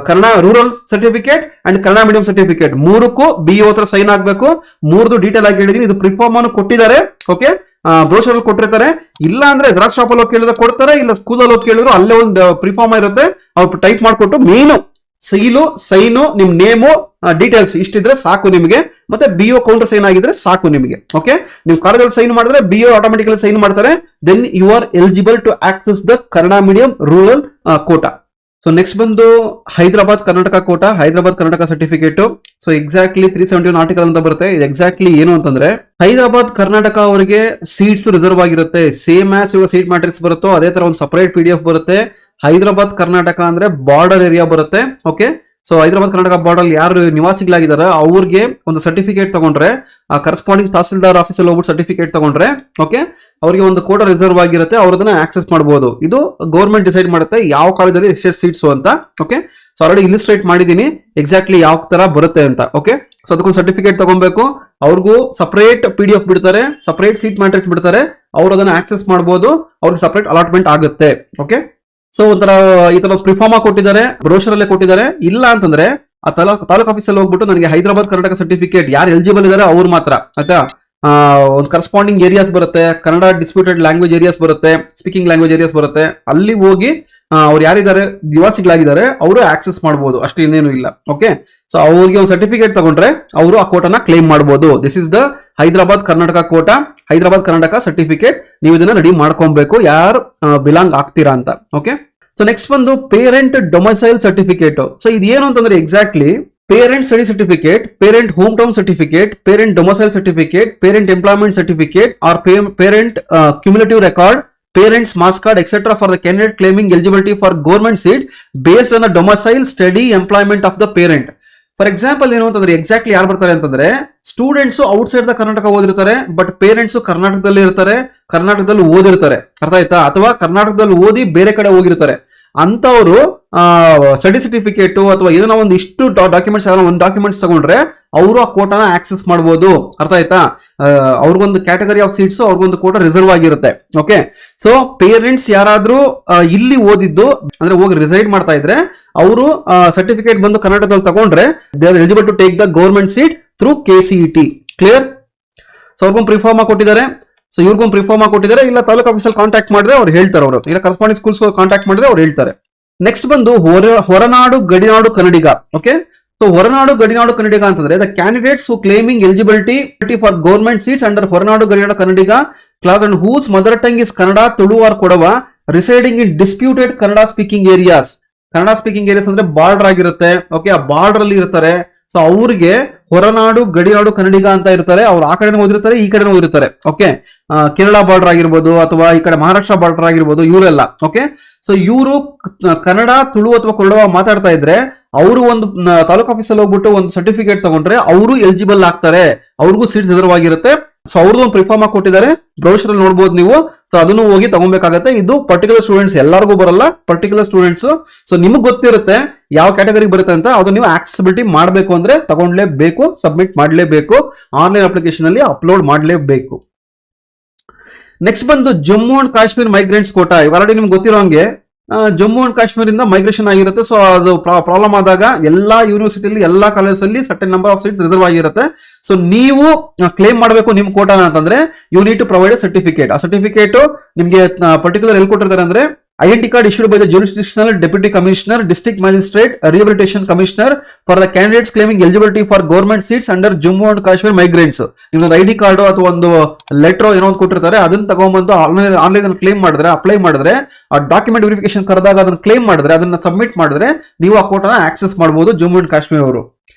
Kannada rural certificate and Kannada medium certificate 3ಕ್ಕೂ BO ಹತ್ರ ಸೈನ್ ಆಗ್ಬೇಕು. 3ದು ಡೀಟೇಲ್ ಆಗಿ ಹೇಳಿದೀನಿ. ಇದು ಪ್ರಿಫಾರ್ಮ್ ಅನ್ನು ಕೊಟ್ಟಿದ್ದಾರೆ, ಓಕೆ, ಬ್ರೋಷರ್ ಅಲ್ಲಿ ಕೊಟ್ಟಿರ್ತಾರೆ. ಇಲ್ಲ ಅಂದ್ರೆ ಜೆರಾಕ್ಸ್ ಶಾಪ್ ಅಲ್ಲಿ ಹೋಗಿ ಕೇಳಿದ್ರೆ ಕೊಡ್ತಾರೆ, ಇಲ್ಲ ಸ್ಕೂಲ್ ಅಲ್ಲಿ ಹೋಗಿ ಕೇಳಿದ್ರು ಅಲ್ಲೇ ಒಂದು ಪ್ರಿಫಾರ್ಮ್ ಇರುತ್ತೆ, ಅವ್ರು ಟೈಪ್ ಮಾಡ್ಕೊಟ್ಟು ಮೇನು ಸೀಲು, ಸೈನು, ನಿಮ್ ನೇಮು, ಡೀಟೇಲ್ಸ್ ಇಷ್ಟಿದ್ರೆ ಸಾಕು ನಿಮಗೆ. ಮತ್ತೆ BO ಕೌಂಟರ್ ಸೈನ್ ಆಗಿದ್ರೆ ಸಾಕು ನಿಮಗೆ. ಓಕೆ, ನೀವು ಕಾಲೇಜಲ್ಲಿ ಸೈನ್ ಮಾಡಿದ್ರೆ BO ಆಟೋಮೆಟಿಕಲಿ ಸೈನ್ ಮಾಡ್ತಾರೆ. Then you are eligible to access the Kannada medium rural quota. So next ಬಂದು Hyderabad Karnataka quota, Hyderabad Karnataka certificate. So exactly 371 article ಅಂತ ಬರುತ್ತೆ. ಇದು ಎಕ್ಸಾಕ್ಟ್ಲಿ ಏನು ಅಂತಂದ್ರೆ ಹೈದರಾಬಾದ್ ಕರ್ನಾಟಕ ಅವರಿಗೆ ಸೀಟ್ಸ್ ರಿಸರ್ವ್ ಆಗಿರುತ್ತೆ. ಸೇಮ್ ಆಸ್ ಇವಾಗ ಸೀಟ್ ಮ್ಯಾಟ್ರಿಕ್ಸ್ ಬರುತ್ತೋ ಅದೇ ತರ ಒಂದು ಸಪರೇಟ್ PDF ಬರುತ್ತೆ. ಹೈದರಾಬಾದ್ ಕರ್ನಾಟಕ ಅಂದ್ರೆ ಬಾರ್ಡರ್ ಏರಿಯಾ ಬರುತ್ತೆ. Okay, so Hyderabad Karnataka border ಯಾರು ನಿವಾಸಿಗಳಾಗಿದ್ದಾರೆ ಅವ್ರಿಗೆ ಒಂದು ಸರ್ಟಿಫಿಕೇಟ್ ತಗೊಂಡ್ರೆ, ಆ ಕರೆಸ್ಪಾಂಡಿಂಗ್ ತಹಸೀಲ್ದಾರ್ ಆಫೀಸಲ್ಲಿ ಹೋಗ್ಬಿಟ್ಟು ಸರ್ಟಿಫಿಕೇಟ್ ತಗೊಂಡ್ರೆ, ಓಕೆ, ಅವರಿಗೆ ಒಂದು ಕೋಟಾ ರಿಸರ್ವ್ ಆಗಿರುತ್ತೆ, ಅವ್ರದನ್ನ ಆಕ್ಸೆಸ್ ಮಾಡಬಹುದು. ಇದು ಗೌರ್ಮೆಂಟ್ ಡಿಸೈಡ್ ಮಾಡುತ್ತೆ ಯಾವ ಕಾಲೇಜಲ್ಲಿ ಎಷ್ಟೆಷ್ಟು ಸೀಟ್ಸ್ ಅಂತ. ಓಕೆ, ಸೊ ಆಲ್ರೆಡಿ ಇಲಿಸ್ಟ್ರೇಟ್ ಮಾಡಿದೀನಿ ಎಕ್ಸಾಕ್ಟ್ಲಿ ಯಾವ ತರ ಬರುತ್ತೆ ಅಂತ. ಓಕೆ, ಸೊ ಅದಕ್ಕೊಂದು ಸರ್ಟಿಫಿಕೇಟ್ ತಗೊಬೇಕು. ಅವ್ರಿಗೂ ಸಪರೇಟ್ PDF ಬಿಡ್ತಾರೆ, ಸಪರೇಟ್ ಸೀಟ್ ಮ್ಯಾಟ್ರಿಕ್ಸ್ ಬಿಡ್ತಾರೆ, ಅವ್ರು ಅದನ್ನ ಆಕ್ಸೆಸ್ ಮಾಡಬಹುದು. ಅವ್ರಿಗೆ ಸಪರೇಟ್ ಅಲಾಟ್ಮೆಂಟ್ ಆಗುತ್ತೆ. ಓಕೆ, ಸೊ ಒಂಥರ ಈ ತರ ಪ್ರಿಫಾರ್ಮ್ ಕೊಟ್ಟಿದ್ದಾರೆ, ಬ್ರೋಷರ್ ಅಲ್ಲೇ ಕೊಟ್ಟಿದ್ದಾರೆ. ಇಲ್ಲ ಅಂತಂದ್ರೆ ಆ ತಾಲೂಕ್ ಆಫೀಸಲ್ಲಿ ಹೋಗ್ಬಿಟ್ಟು ನನಗೆ ಹೈದರಾಬಾದ್ ಕರ್ನಾಟಕ ಸರ್ಟಿಫಿಕೇಟ್ ಯಾರು ಎಲಿಜಿಬಲ್ ಇದಾರೆ ಅವ್ರು ಮಾತ್ರ, ಆಯ್ತಾ, ಒಂದು ಕರೆಸ್ಪಾಂಡಿಂಗ್ ಏರಿಯಾಸ್ ಬರುತ್ತೆ, ಕನ್ನಡ ಡಿಸ್ಪ್ಯೂಟೆಡ್ ಲ್ಯಾಂಗ್ವೇಜ್ ಏರಿಯಾಸ್ ಬರುತ್ತೆ, ಸ್ಪೀಕಿಂಗ್ ಲ್ಯಾಂಗ್ವೇಜ್ ಏರಿಯಾಸ್ ಬರುತ್ತೆ. ಅಲ್ಲಿ ಹೋಗಿ ಅವ್ರು ಯಾರಿದ್ದಾರೆ ನಿವಾಸಿಗಳಾಗಿದ್ದಾರೆ ಅವರು ಆಕ್ಸೆಸ್ ಮಾಡಬಹುದು, ಅಷ್ಟು ಇನ್ನೇನು ಇಲ್ಲ. ಓಕೆ, ಸೊ ಅವ್ರಿಗೆ ಒಂದು ಸರ್ಟಿಫಿಕೇಟ್ ತಗೊಂಡ್ರೆ ಅವರು ಆ ಕೋಟಾನ ಕ್ಲೈಮ್ ಮಾಡಬಹುದು. This is the Hyderabad Karnataka quota, Hyderabad Karnataka certificate. ನೀವು ಇದನ್ನ ರೆಡಿ ಮಾಡ್ಕೊಬೇಕು ಯಾರು ಬಿಲಾಂಗ್ ಆಗ್ತೀರಾ ಅಂತ. ಓಕೆ, ಸೊ ನೆಕ್ಸ್ಟ್ ಬಂದು ಪೇರೆಂಟ್ ಡೊಮೈಸೈಲ್ ಸರ್ಟಿಫಿಕೇಟ್. ಸೊ ಇದೇನು ಅಂತಂದ್ರೆ exactly parent study certificate, parent hometown certificate, parent domicile certificate, parent employment certificate or parent cumulative record, parents mass card etc for the candidate claiming eligibility for government seat based on the domicile, study, employment of the parent. For example ಏನು ಅಂತಂದ್ರೆ exactly ಯಾರು ಬರ್ತಾರೆ ಅಂತಂದ್ರೆ students outside the Karnataka ಓದಿರ್ತಾರೆ, but parents ಕರ್ನಾಟಕದಲ್ಲಿ ಇರ್ತಾರೆ, ಕರ್ನಾಟಕದಲ್ಲಿ ಓದಿರ್ತಾರೆ. ಅರ್ಥ ಆಯ್ತಾ? ಅಥವಾ ಕರ್ನಾಟಕದಲ್ಲಿ ಓದಿ ಬೇರೆ ಕಡೆ ಹೋಗಿರ್ತಾರೆ. ಅಂತವರು ಸ್ಟಡಿ ಸರ್ಟಿಫಿಕೇಟ್ ಅಥವಾ ಏನೋ ಒಂದು ಇಷ್ಟು ಡಾಕ್ಯುಮೆಂಟ್ಸ್ ಒಂದು ಡಾಕ್ಯುಮೆಂಟ್ಸ್ ತಗೊಂಡ್ರೆ ಅವರು ಆ ಕೋಟಾನ ಆಕ್ಸೆಸ್ ಮಾಡಬಹುದು. ಅರ್ಥ ಆಯ್ತಾ? ಅವ್ರಿಗೊಂದು ಕ್ಯಾಟಗರಿ ಆಫ್ ಸೀಟ್ಸ್, ಅವ್ರಿಗೊಂದು ಕೋಟಾ ರಿಸರ್ವ್ ಆಗಿರುತ್ತೆ. ಓಕೆ, ಸೊ ಪೇರೆಂಟ್ಸ್ ಯಾರಾದ್ರೂ ಇಲ್ಲಿ ಓದಿದ್ದು ಅಂದ್ರೆ ಹೋಗಿ ರಿಸೈಡ್ ಮಾಡ್ತಾ ಇದ್ರೆ ಅವರು ಸರ್ಟಿಫಿಕೇಟ್ ಬಂದು ಕರ್ನಾಟಕದಲ್ಲಿ ತಗೊಂಡ್ರೆ they are eligible to take the government seat through KCET. Clear? So ಅವ್ರಿಗೊಂದು ಪ್ರಿಫಾರ್ಮಾ ಕೊಟ್ಟಿದ್ದಾರೆ, ಸೊ ಇವ್ರಿಗೊಂದು ಪ್ರಿಫಾರ್ಮಾ ಕೊಟ್ಟಿದ್ದಾರೆ. ಇಲ್ಲ ತಾಲೂಕು ಆಫೀಸಲ್ಲಿ ಕಾಂಟ್ಯಾಕ್ಟ್ ಮಾಡಿದ್ರೆ ಅವ್ರು ಹೇಳ್ತಾರೆ, ಅವರು ಇಲ್ಲ ಕರೆಸ್ಪಾಂಡಿಂಗ್ ಸ್ಕೂಲ್ಸ್ ಕಾಂಟ್ಯಾಕ್ಟ್ ಮಾಡಿದ್ರೆ ಅವ್ರು ಹೇಳ್ತಾರೆ. ನೆಕ್ಸ್ಟ್ ಬಂದು ಹೊರನಾಡು ಗಡಿನಾಡು ಕನ್ನಡಿಗ. ಓಕೆ, ಸೊ ಹೊರನಾಡು ಗಡಿನಾಡು ಕನ್ನಡಿಗ ಅಂತಂದ್ರೆ the candidates who claiming eligibility for government seats under ಹೊರನಾಡು ಗಡಿನಾಡು Kannadiga class and whose mother tongue is Kannada, Tulu or Kodava residing in disputed Kannada speaking areas. Kannada speaking areas ಅಂದ್ರೆ ಬಾರ್ಡರ್ ಆಗಿರುತ್ತೆ. ಓಕೆ, ಆ ಬಾರ್ಡರ್ ಅಲ್ಲಿ ಇರ್ತಾರೆ. ಸೊ ಅವ್ರಿಗೆ ಹೊರನಾಡು ಗಡಿನಾಡು ಕನ್ನಡಿಗ ಅಂತ ಇರ್ತಾರೆ. ಅವ್ರು ಆ ಕಡೆ ಓದಿರ್ತಾರೆ, ಈ ಕಡೆ ಓದಿರ್ತಾರೆ. ಓಕೆ, ಕೇರಳ ಬಾರ್ಡರ್ ಆಗಿರ್ಬೋದು ಅಥವಾ ಈ ಕಡೆ ಮಹಾರಾಷ್ಟ್ರ ಬಾರ್ಡರ್ ಆಗಿರ್ಬೋದು, ಇವರೆಲ್ಲ. ಓಕೆ, ಸೊ ಇವರು ಕನ್ನಡ, ತುಳು ಅಥವಾ ಕೊಡವ ಮಾತಾಡ್ತಾ ಇದ್ರೆ ಅವರು ಒಂದು ತಾಲೂಕು ಆಫೀಸಲ್ಲಿ ಹೋಗ್ಬಿಟ್ಟು ಒಂದು ಸರ್ಟಿಫಿಕೇಟ್ ತಗೊಂಡ್ರೆ ಅವರು ಎಲಿಜಿಬಲ್ ಆಗ್ತಾರೆ, ಅವ್ರಿಗೂ ಸೀಟ್ಸ್ ರಿಸರ್ವ್ ಆಗಿರುತ್ತೆ. ಸೊ ಅವ್ರದ್ದು ಒಂದು ಪ್ರಿಫಾರ್ಮಾ ಕೊಟ್ಟಿದ್ದಾರೆ, ಬ್ರೌಷರ್ ಅಲ್ಲಿ ನೋಡ್ಬೋದು ನೀವು. ಸೊ ಅದನ್ನು ಹೋಗಿ ತಗೊಬೇಕಾಗತ್ತೆ. ಇದು ಪರ್ಟಿಕ್ಯುಲರ್ ಸ್ಟೂಡೆಂಟ್ಸ್, ಎಲ್ಲರಿಗೂ ಬರಲ್ಲ, ಪರ್ಟಿಕ್ಯುಲರ್ ಸ್ಟೂಡೆಂಟ್ಸ್. ಸೊ ನಿಮಗೆ ಗೊತ್ತಿರುತ್ತೆ ಯಾವ ಕ್ಯಾಟಗರಿ ಬರುತ್ತೆ ಅಂತ. ಅದು ನೀವು ಆಕ್ಸೆಸಿಬಿಲಿಟಿ ಮಾಡಬೇಕು ಅಂದ್ರೆ ತಗೊಂಡ್ಲೇಬೇಕು, ಸಬ್ಮಿಟ್ ಮಾಡಲೇಬೇಕು, ಆನ್ಲೈನ್ ಅಪ್ಲಿಕೇಶನ್ ಅಲ್ಲಿ ಅಪ್ಲೋಡ್ ಮಾಡಲೇಬೇಕು. ನೆಕ್ಸ್ಟ್ ಬಂದು ಜಮ್ಮು ಅಂಡ್ ಕಾಶ್ಮೀರ್ ಮೈಗ್ರೆಂಟ್ಸ್ ಕೋಟಾ. ಇವಾಗಲೇ ನಿಮ್ಗೆ ಗೊತ್ತಿರೋ ಹಂಗೆ ಜಮ್ಮು ಅಂಡ್ ಕಾಶ್ಮೀರ್ ಇಂದ ಮೈಗ್ರೇಷನ್ ಆಗಿರುತ್ತೆ. ಸೊ ಅದು ಪ್ರಾಬ್ಲಮ್ ಆದಾಗ ಎಲ್ಲಾ ಯೂನಿವರ್ಸಿಟಿಯಲ್ಲಿ, ಎಲ್ಲಾ ಕಾಲೇಜಲ್ಲಿ certain number of seats reserve ಆಗಿರುತ್ತೆ. ಸೊ ನೀವು ಕ್ಲೇಮ್ ಮಾಡಬೇಕು ನಿಮ್ ಕೋಟಾನ ಅಂತಂದ್ರೆ you need to provide a certificate. ಆ ಸರ್ಟಿಫಿಕೇಟ್ ನಿಮ್ಗೆ ಪರ್ಟಿಕ್ಯುಲರ್ ಎಲ್ಲಿ ಕೊಟ್ಟಿರ್ತಾರೆ ಅಂದ್ರೆ identity card issued by the jurisdictional deputy commissioner, district magistrate, rehabilitation commissioner for the candidates claiming eligibility for government seats under Jammu and Kashmir migrants. ನಿಮ್ದೊಂದು ID card ಅಥವಾ ಒಂದು letter ಏನೋ ಒಂದು ಕೊಟ್ಟಿರ್ತಾರೆ, ಅದನ್ನ ತಗೊಂಡ್ಬಂದು ಆನ್ಲೈನ್ ಕ್ಲೇಮ್ ಮಾಡಿದ್ರೆ, ಅಪ್ಲೈ ಮಾಡಿದ್ರೆ, ಆ ಡಾಕ್ಯುಮೆಂಟ್ ವೆರಿಫಿಕೇಶನ್ ಕರೆದಾಗ ಅದನ್ನ ಕ್ಲೇಮ್ ಮಾಡಿದ್ರೆ, ಅದನ್ನ ಸಬ್ಮಿಟ್ ಮಾಡಿದ್ರೆ ನೀವು ಆ ಕೋಟಾನ ಆಕ್ಸೆಸ್ ಮಾಡಬಹುದು ಜಮ್ಮು ಅಂಡ್ ಕಾಶ್ಮೀರ್ ಅವರು.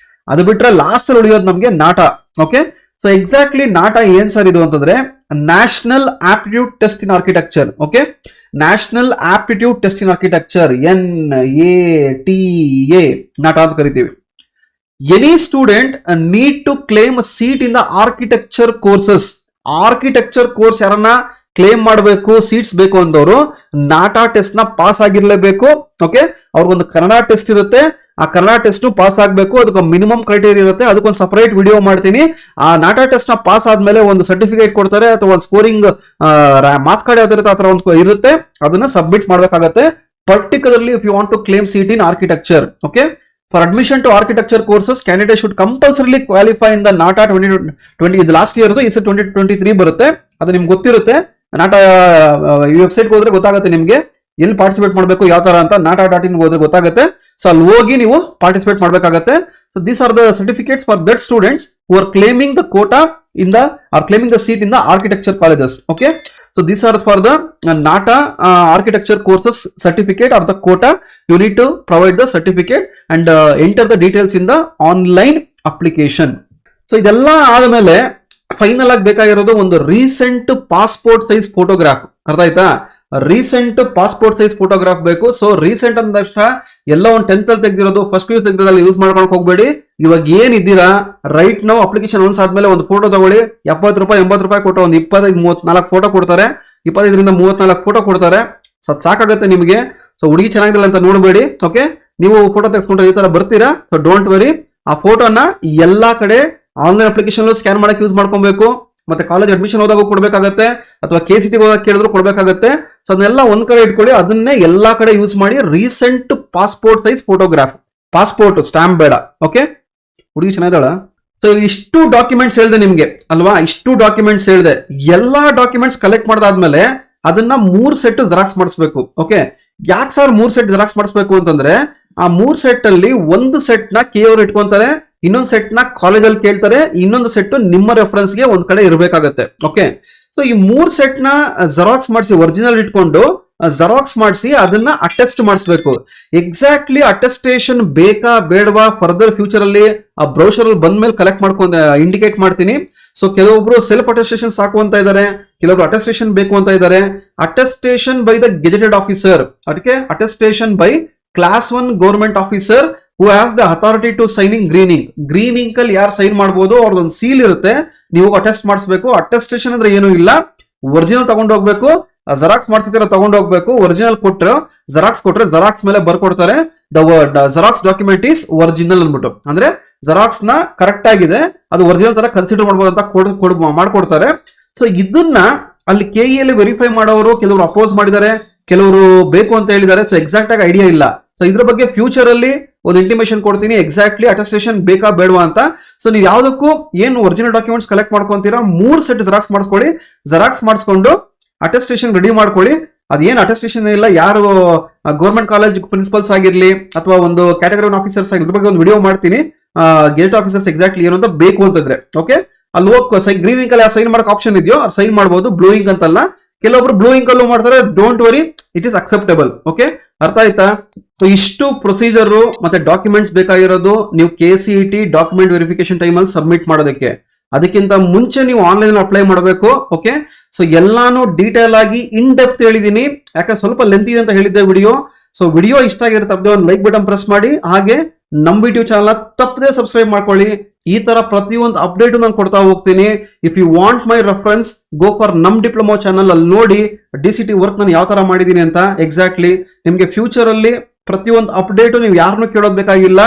ಅದು ಬಿಟ್ರೆ ಲಾಸ್ಟ್ ಅಲ್ಲಿ ಉಳಿಯೋದು ನಮಗೆ NATA. Okay, so exactly NATA ಏನ್ ಸರ್ ಇದು ಅಂತಂದ್ರೆ national aptitude test in architecture. Okay, national aptitude test in architecture, NATA NATA ಅಂತ ಕರಿತೀವಿ. Any student need to claim seat in the architecture courses. Architecture course ಯಾರನ್ನ claim ಮಾಡಬೇಕು, seats ಬೇಕು ಅಂದವರು NATA test ನ ಪಾಸ್ ಆಗಿರ್ಲೇಬೇಕು. ಓಕೆ, ಅವ್ರಿಗೊಂದು Kannada test ಇರುತ್ತೆ, ಆ ಕನ್ನಡ ಟೆಸ್ಟ್ ಪಾಸ್ ಆಗಬೇಕು. ಅದಕ್ಕೆ ಮಿನಿಮಮ್ ಕ್ರೈಟೇರಿಯಾ ಇರುತ್ತೆ, ಅದಕ್ಕೊಂದು ಸಪರೇಟ್ ವಿಡಿಯೋ ಮಾಡ್ತೀನಿ. ಆ ನಾಟಾ ಟೆಸ್ಟ್ ನ ಪಾಸ್ ಆದ್ಮೇಲೆ ಒಂದು ಸರ್ಟಿಫಿಕೇಟ್ ಕೊಡ್ತಾರೆ ಅಥವಾ ಒಂದು ಸ್ಕೋರಿಂಗ್ ಮಾರ್ಕ್ಸ್ ಕಾರ್ಡ್ ಯಾವ್ದಿರುತ್ತೆ ಆ ತರ ಒಂದು ಇರುತ್ತೆ, ಅದನ್ನ ಸಬ್ಮಿಟ್ ಮಾಡಬೇಕಾಗತ್ತೆ. Particularly if you want to claim seat in architecture. Okay, for admission to architecture courses candidate should compulsorily qualify in the NATA 2020. ಇದು ಲಾಸ್ಟ್ ಇಯರ್ದು, ಈ 2023 ಬರುತ್ತೆ. ಅದು ನಿಮ್ಗೆ ಗೊತ್ತಿರುತ್ತೆ. ನಾಟಾ ಈ ವೆಬ್ಸೈಟ್ಗೆ ಹೋದ್ರೆ ಗೊತ್ತಾಗುತ್ತೆ ನಿಮ್ಗೆ ಎಲ್ಲಿ ಪಾರ್ಟಿಸಿಪೇಟ್ ಮಾಡಬೇಕು, ಯಾವ ತರ ಅಂತ. naata.in ಹೋದ್ರೆ ಗೊತ್ತಾಗುತ್ತೆ. ಸೊ ಅಲ್ಲಿ ಹೋಗಿ ನೀವು ಪಾರ್ಟಿಸಿಪೇಟ್ ಮಾಡಬೇಕಾಗತ್ತೆ. So these are the certificates for that students who are claiming the quota in the claiming the seat in the architecture colleges. Okay, so these are for the NATA architecture courses certificate or the quota. You need to provide the certificate and enter the details in the online application. So ಇದೆಲ್ಲ ಆದಮೇಲೆ final ಆಗಿ ಬೇಕಾಗಿರೋದು ಒಂದು recent passport size photograph. ಅರ್ಥ ಆಯ್ತಾ? Recent passport size photograph ಬೇಕು. So recent ಅಂದ ತಕ್ಷಣ ಎಲ್ಲ ಒಂದು 10th ಅಲ್ಲಿ ತೆಗೆದಿರೋದು, ಫಸ್ಟ್ PU ತೆಗೆದಿರೋದ್ರಲ್ಲಿ ಯೂಸ್ ಮಾಡ್ಕೊಂಡು ಹೋಗ್ಬೇಡಿ. ಇವಾಗ ಏನಿದ್ದೀರಾ ರೈಟ್ ನಾವು ಅಪ್ಲಿಕೇಶನ್ ಒನ್ಸ್ ಆದ್ಮೇಲೆ ಒಂದು ಫೋಟೋ ತಗೊಳ್ಳಿ. 70 ರೂಪಾಯಿ 80 ರೂಪಾಯಿ ಕೊಟ್ಟು ಒಂದು 25-34 ಫೋಟೋ ಕೊಡ್ತಾರೆ, 25-34 ಫೋಟೋ ಕೊಡ್ತಾರೆ. ಸಾಕಾಗುತ್ತೆ ನಿಮಗೆ. ಸೊ ಹುಡುಗಿ ಚೆನ್ನಾಗಿಲ್ಲ ಅಂತ ನೋಡಬೇಡಿ. ಓಕೆ, ನೀವು ಫೋಟೋ ತೆಗೆಸ್ಕೊಂಡ್ರೆ ಈ ತರ ಬರ್ತೀರಾ. ಸೊ ಡೋಂಟ್ ವೆರಿ, ಆ ಫೋಟೋನ ಎಲ್ಲಾ ಕಡೆ ಆನ್ಲೈನ್ ಅಪ್ಲಿಕೇಶನ್ ಸ್ಕ್ಯಾನ್ ಮಾಡಕ್ಕೆ ಯೂಸ್ ಮಾಡ್ಕೊಬೇಕು. ಮತ್ತೆ ಕಾಲೇಜ್ ಅಡ್ಮಿಷನ್ ಹೋದಾಗ ಕೊಡ್ಬೇಕಾಗತ್ತೆ, ಅಥವಾ KCT ಹೋದಾಗ ಕೇಳಿದ್ರು ಕೊಡ್ಬೇಕಾಗತ್ತೆ. ಸೊ ಅದನ್ನೆಲ್ಲ ಒಂದ್ ಕಡೆ ಇಟ್ಕೊಳ್ಳಿ, ಅದನ್ನೇ ಎಲ್ಲಾ ಕಡೆ ಯೂಸ್ ಮಾಡಿ. Recent passport size photograph, passport stamp ಬೇಡ. ಓಕೆ, ಹುಡುಗಿ ಚೆನ್ನಾಗಿದ್ದಾಳ. ಸೊ ಇಷ್ಟು ಡಾಕ್ಯುಮೆಂಟ್ಸ್ ಹೇಳಿದೆ ನಿಮ್ಗೆ ಅಲ್ವಾ, ಇಷ್ಟು ಡಾಕ್ಯುಮೆಂಟ್ಸ್ ಹೇಳಿದೆ. ಎಲ್ಲಾ ಡಾಕ್ಯುಮೆಂಟ್ಸ್ ಕಲೆಕ್ಟ್ ಮಾಡಿದಾದ್ಮೇಲೆ ಅದನ್ನ 3 ಸೆಟ್ ಜೆರಾಕ್ಸ್ ಮಾಡಿಸ್ಬೇಕು. ಓಕೆ, ಯಾಕೆ ಸರ್ 3 ಸೆಟ್ ಜೆರಾಕ್ಸ್ ಮಾಡಿಸ್ಬೇಕು ಅಂತಂದ್ರೆ ಆ 3 ಸೆಟ್ ಅಲ್ಲಿ ಒಂದು ಸೆಟ್ ನ KA ಅವರು ಇಟ್ಕೊಂತಾರೆ, ಇನ್ನೊಂದು ಸೆಟ್ ನ ಕಾಲೇಜಲ್ಲಿ ಕೇಳ್ತಾರೆ, ಇನ್ನೊಂದು ಸೆಟ್ ನಿಮ್ಮ ರೆಫರೆನ್ಸ್ ಗೆ ಒಂದ್ ಕಡೆ ಇರಬೇಕಾಗತ್ತೆ. ಓಕೆ, ಸೊ ಈ 3 ಸೆಟ್ ನ ಜೆರಾಕ್ಸ್ ಮಾಡಿಸಿ, ಒರಿಜಿನಲ್ ಇಟ್ಕೊಂಡು ಜೆರಾಕ್ಸ್ ಮಾಡಿಸಿ ಅದನ್ನ ಅಟೆಸ್ಟ್ ಮಾಡಿಸ್ಬೇಕು. ಎಕ್ಸಾಕ್ಟ್ಲಿ ಅಟೆಸ್ಟೇಷನ್ ಬೇಕಾ ಬೇಡವಾ ಫರ್ದರ್ ಫ್ಯೂಚರ್ ಅಲ್ಲಿ ಆ ಬ್ರೌಷರ್ ಅಲ್ಲಿ ಬಂದ್ಮೇಲೆ ಕಲೆಕ್ಟ್ ಮಾಡ್ಕೊಂಡು ಇಂಡಿಕೇಟ್ ಮಾಡ್ತೀನಿ. ಸೊ ಕೆಲವೊಬ್ರು ಸೆಲ್ಫ್ ಅಟೆಸ್ಟೇಷನ್ ಸಾಕು ಅಂತ ಇದ್ದಾರೆ, ಕೆಲವೊಬ್ರು ಅಟೆಸ್ಟೇಷನ್ ಬೇಕು ಅಂತ ಇದ್ದಾರೆ. Attestation by the gazetted officer, ಅದಕ್ಕೆ attestation by class 1 government officer who has the authority to signing green ink ಅಲ್ಲಿ ಯಾರು ಸೈನ್ ಮಾಡಬಹುದು, ಅವ್ರದೊಂದು ಸೀಲ್ ಇರುತ್ತೆ, ನೀವು ಅಟೆಸ್ಟ್ ಮಾಡಿಸ್ಬೇಕು. ಅಟೆಸ್ಟೇಷನ್ ಅಂದ್ರೆ ಏನು ಇಲ್ಲ, ಒರಿಜಿನಲ್ ತಗೊಂಡು ಹೋಗ್ಬೇಕು, ಜೆರಾಕ್ಸ್ ಮಾಡ್ತಿದ್ದೀರ ತಗೊಂಡು ಹೋಗ್ಬೇಕು. ಒರಿಜಿನಲ್ ಕೊಟ್ರೆ ಜೆರಾಕ್ಸ್ ಮೇಲೆ ಬರ್ಕೊಡ್ತಾರೆ the Xerox document is original ಅನ್ಬಿಟ್ಟು. ಅಂದ್ರೆ ಜೆರಾಕ್ಸ್ ನ ಕರೆಕ್ಟ್ ಆಗಿದೆ, ಅದು ಒರಿಜಿನಲ್ ತರ ಕನ್ಸಿಡರ್ ಮಾಡ್ಬೋದು ಅಂತ ಮಾಡ್ಕೊಡ್ತಾರೆ. ಸೊ ಇದನ್ನ ಅಲ್ಲಿ KE ಅಲ್ಲಿ ವೆರಿಫೈ ಮಾಡೋರು ಕೆಲವರು ಅಪೋಸ್ ಮಾಡಿದ್ದಾರೆ, ಕೆಲವರು ಬೇಕು ಅಂತ ಹೇಳಿದ್ದಾರೆ. ಸೊ ಎಕ್ಸಾಕ್ಟ್ ಆಗಿ ಐಡಿಯಾ ಇಲ್ಲ. ಸೊ ಇದ್ರ ಬಗ್ಗೆ ಫ್ಯೂಚರ್ ಅಲ್ಲಿ ಒಂದು ಇಂಟಿಮೇಷನ್ ಕೊಡ್ತೀನಿ, ಎಕ್ಸಾಕ್ಟ್ಲಿ ಅಟೆಸ್ಟೇಷನ್ ಬೇಕಾ ಬೇಡವಾ ಅಂತ. ಸೊ ನೀವು ಯಾವ್ದಕ್ಕೂ ಏನು ಒರಿಜಿನಲ್ ಡಾಕ್ಯುಮೆಂಟ್ಸ್ ಕಲೆಕ್ಟ್ ಮಾಡ್ಕೊಂತೀರಾ 3 ಸೆಟ್ ಜೆರಾಕ್ಸ್ ಮಾಡಿಸ್ಕೊಳ್ಳಿ. ಜೆರಾಕ್ಸ್ ಮಾಡಿಸ್ಕೊಂಡು ಅಟೆಸ್ಟೇಷನ್ ರೆಡಿ ಮಾಡ್ಕೊಳ್ಳಿ. ಅದೇನು ಅಟೆಸ್ಟೇಷನ್ ಇಲ್ಲ, ಯಾರು ಗೌರ್ಮೆಂಟ್ ಕಾಲೇಜ್ ಪ್ರಿನ್ಸಿಪಲ್ಸ್ ಆಗಿರ್ಲಿ ಅಥವಾ ಒಂದು ಕ್ಯಾಟಗರಿ 1 ಆಫೀಸರ್ಸ್ ಆಗಿರ್ಲಿ, ಇದ್ರ ಬಗ್ಗೆ ಒಂದು ವಿಡಿಯೋ ಮಾಡ್ತೀನಿ. ಗೆಜೆಟ್ ಆಫೀಸರ್ಸ್ ಎಕ್ಸಾಕ್ಟ್ಲಿ ಏನು ಅಂತ ಬೇಕು ಅಂತಂದ್ರೆ ಓಕೆ, ಅಲ್ಲಿ ಹೋಗಿ ಗ್ರೀನ್ ಇಂಕ್ ಅಲ್ಲಿ ಸೈನ್ ಮಾಡಕ್ ಆಪ್ಷನ್ ಇದೆಯೋ ಅವ್ರು ಸೈನ್ ಮಾಡಬಹುದು, ಬ್ಲೂ ಇಂಕ್ ಅಂತಲ್ಲ. ಕೆಲವೊಬ್ರು ಬ್ಲೂ ಇಂಕ್ ಅಲ್ಲೂ ಮಾಡ್ತಾರೆ, don't worry, it is acceptable. Okay, ಅರ್ಥ ಆಯ್ತಾ? ಸೊ ಇಷ್ಟು ಪ್ರೊಸೀಜರ್ ಮತ್ತೆ ಡಾಕ್ಯುಮೆಂಟ್ಸ್ ಬೇಕಾಗಿರೋದು ನೀವು KCET ಡಾಕ್ಯುಮೆಂಟ್ ವೆರಿಫಿಕೇಶನ್ ಟೈಮ್ ಅಲ್ಲಿ ಸಬ್ಮಿಟ್ ಮಾಡೋದಕ್ಕೆ. ಅದಕ್ಕಿಂತ ಮುಂಚೆ ನೀವು ಆನ್ಲೈನ್ ಅಪ್ಲೈ ಮಾಡಬೇಕು. ಓಕೆ, ಸೊ ಎಲ್ಲಾನು ಡೀಟೇಲ್ ಆಗಿ ಇನ್ ಡೆಪ್ತ್ ಹೇಳಿದೀನಿ, ಯಾಕಂದ್ರೆ ಸ್ವಲ್ಪ ಲೆಂತ್ ಇದೆ ಅಂತ ಹೇಳಿದ್ದೆ ವಿಡಿಯೋ. ಸೊ ವಿಡಿಯೋ ಇಷ್ಟ ಆಗಿದ್ರೆ ತಪ್ಪದೆ ಒಂದು ಲೈಕ್ ಬಟನ್ ಪ್ರೆಸ್ ಮಾಡಿ, ಹಾಗೆ ನಮ್ಮ ಯೂಟ್ಯೂಬ್ ಚಾನಲ್ ತಪ್ಪದೆ ಸಬ್ಸ್ಕ್ರೈಬ್ ಮಾಡ್ಕೊಳ್ಳಿ. ಈ ತರ ಪ್ರತಿಯೊಂದು ಅಪ್ಡೇಟ್ ನಾನು ಕೊಡ್ತಾ ಹೋಗ್ತೀನಿ. If you want my reference, go for ನಮ್ ಡಿಪ್ಲೊಮಾ ಚಾನಲ್, ಅಲ್ಲಿ ನೋಡಿ DCT ವರ್ಕ್ ನಾನು ಯಾವ ತರ ಮಾಡಿದೀನಿ ಅಂತ. ಎಕ್ಸಾಕ್ಟ್ಲಿ ನಿಮ್ಗೆ ಫ್ಯೂಚರ್ ಅಲ್ಲಿ ಪ್ರತಿಯೊಂದು ಅಪ್ಡೇಟು ನೀವು ಯಾರನ್ನೂ ಕೇಳೋದ್ ಬೇಕಾಗಿಲ್ಲ,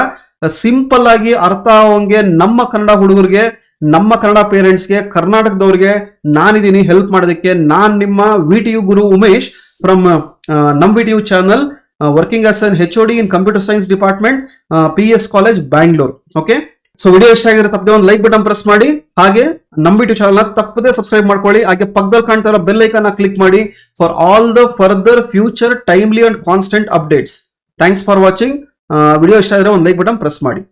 ಸಿಂಪಲ್ ಆಗಿ ಅರ್ಥ ಆಗೋಂಗೆ ನಮ್ಮ ಕನ್ನಡ ಹುಡುಗರಿಗೆ, ನಮ್ಮ ಕನ್ನಡ ಪೇರೆಂಟ್ಸ್ಗೆ, ಕರ್ನಾಟಕದವ್ರಿಗೆ ನಾನಿದ್ದೀನಿ ಹೆಲ್ಪ್ ಮಾಡೋದಕ್ಕೆ. ನಾನ್ ನಿಮ್ಮ VTU ಗುರು ಉಮೇಶ್ ಫ್ರಮ್ ನಮ್ VTU channel, working as an HOD in computer science department, PS college Bangalore. Okay, so video ಇಷ್ಟ ಆಗಿದ್ರೆ ತಪ್ಪದೆ ಒಂದು ಲೈಕ್ ಬಟನ್ ಪ್ರೆಸ್ ಮಾಡಿ, ಹಾಗೆ ನಮ್ಮ VTU ಚಾನಲ್ ತಪ್ಪದೆ ಸಬ್ಸ್ಕ್ರೈಬ್ ಮಾಡ್ಕೊಳ್ಳಿ. ಹಾಗೆ ಪಕ್ಕದಲ್ಲಿ ಕಾಣ್ತಾ ಇರೋ ಬೆಲ್ ಐಕಾನ್ ಕ್ಲಿಕ್ ಮಾಡಿ for all the further future timely and constant updates. Thanks for watching. Video ಇಷ್ಟ ಆಗಿದ್ರೆ ಒಂದು ಲೈಕ್ ಬಟನ್ ಪ್ರೆಸ್ ಮಾಡಿ.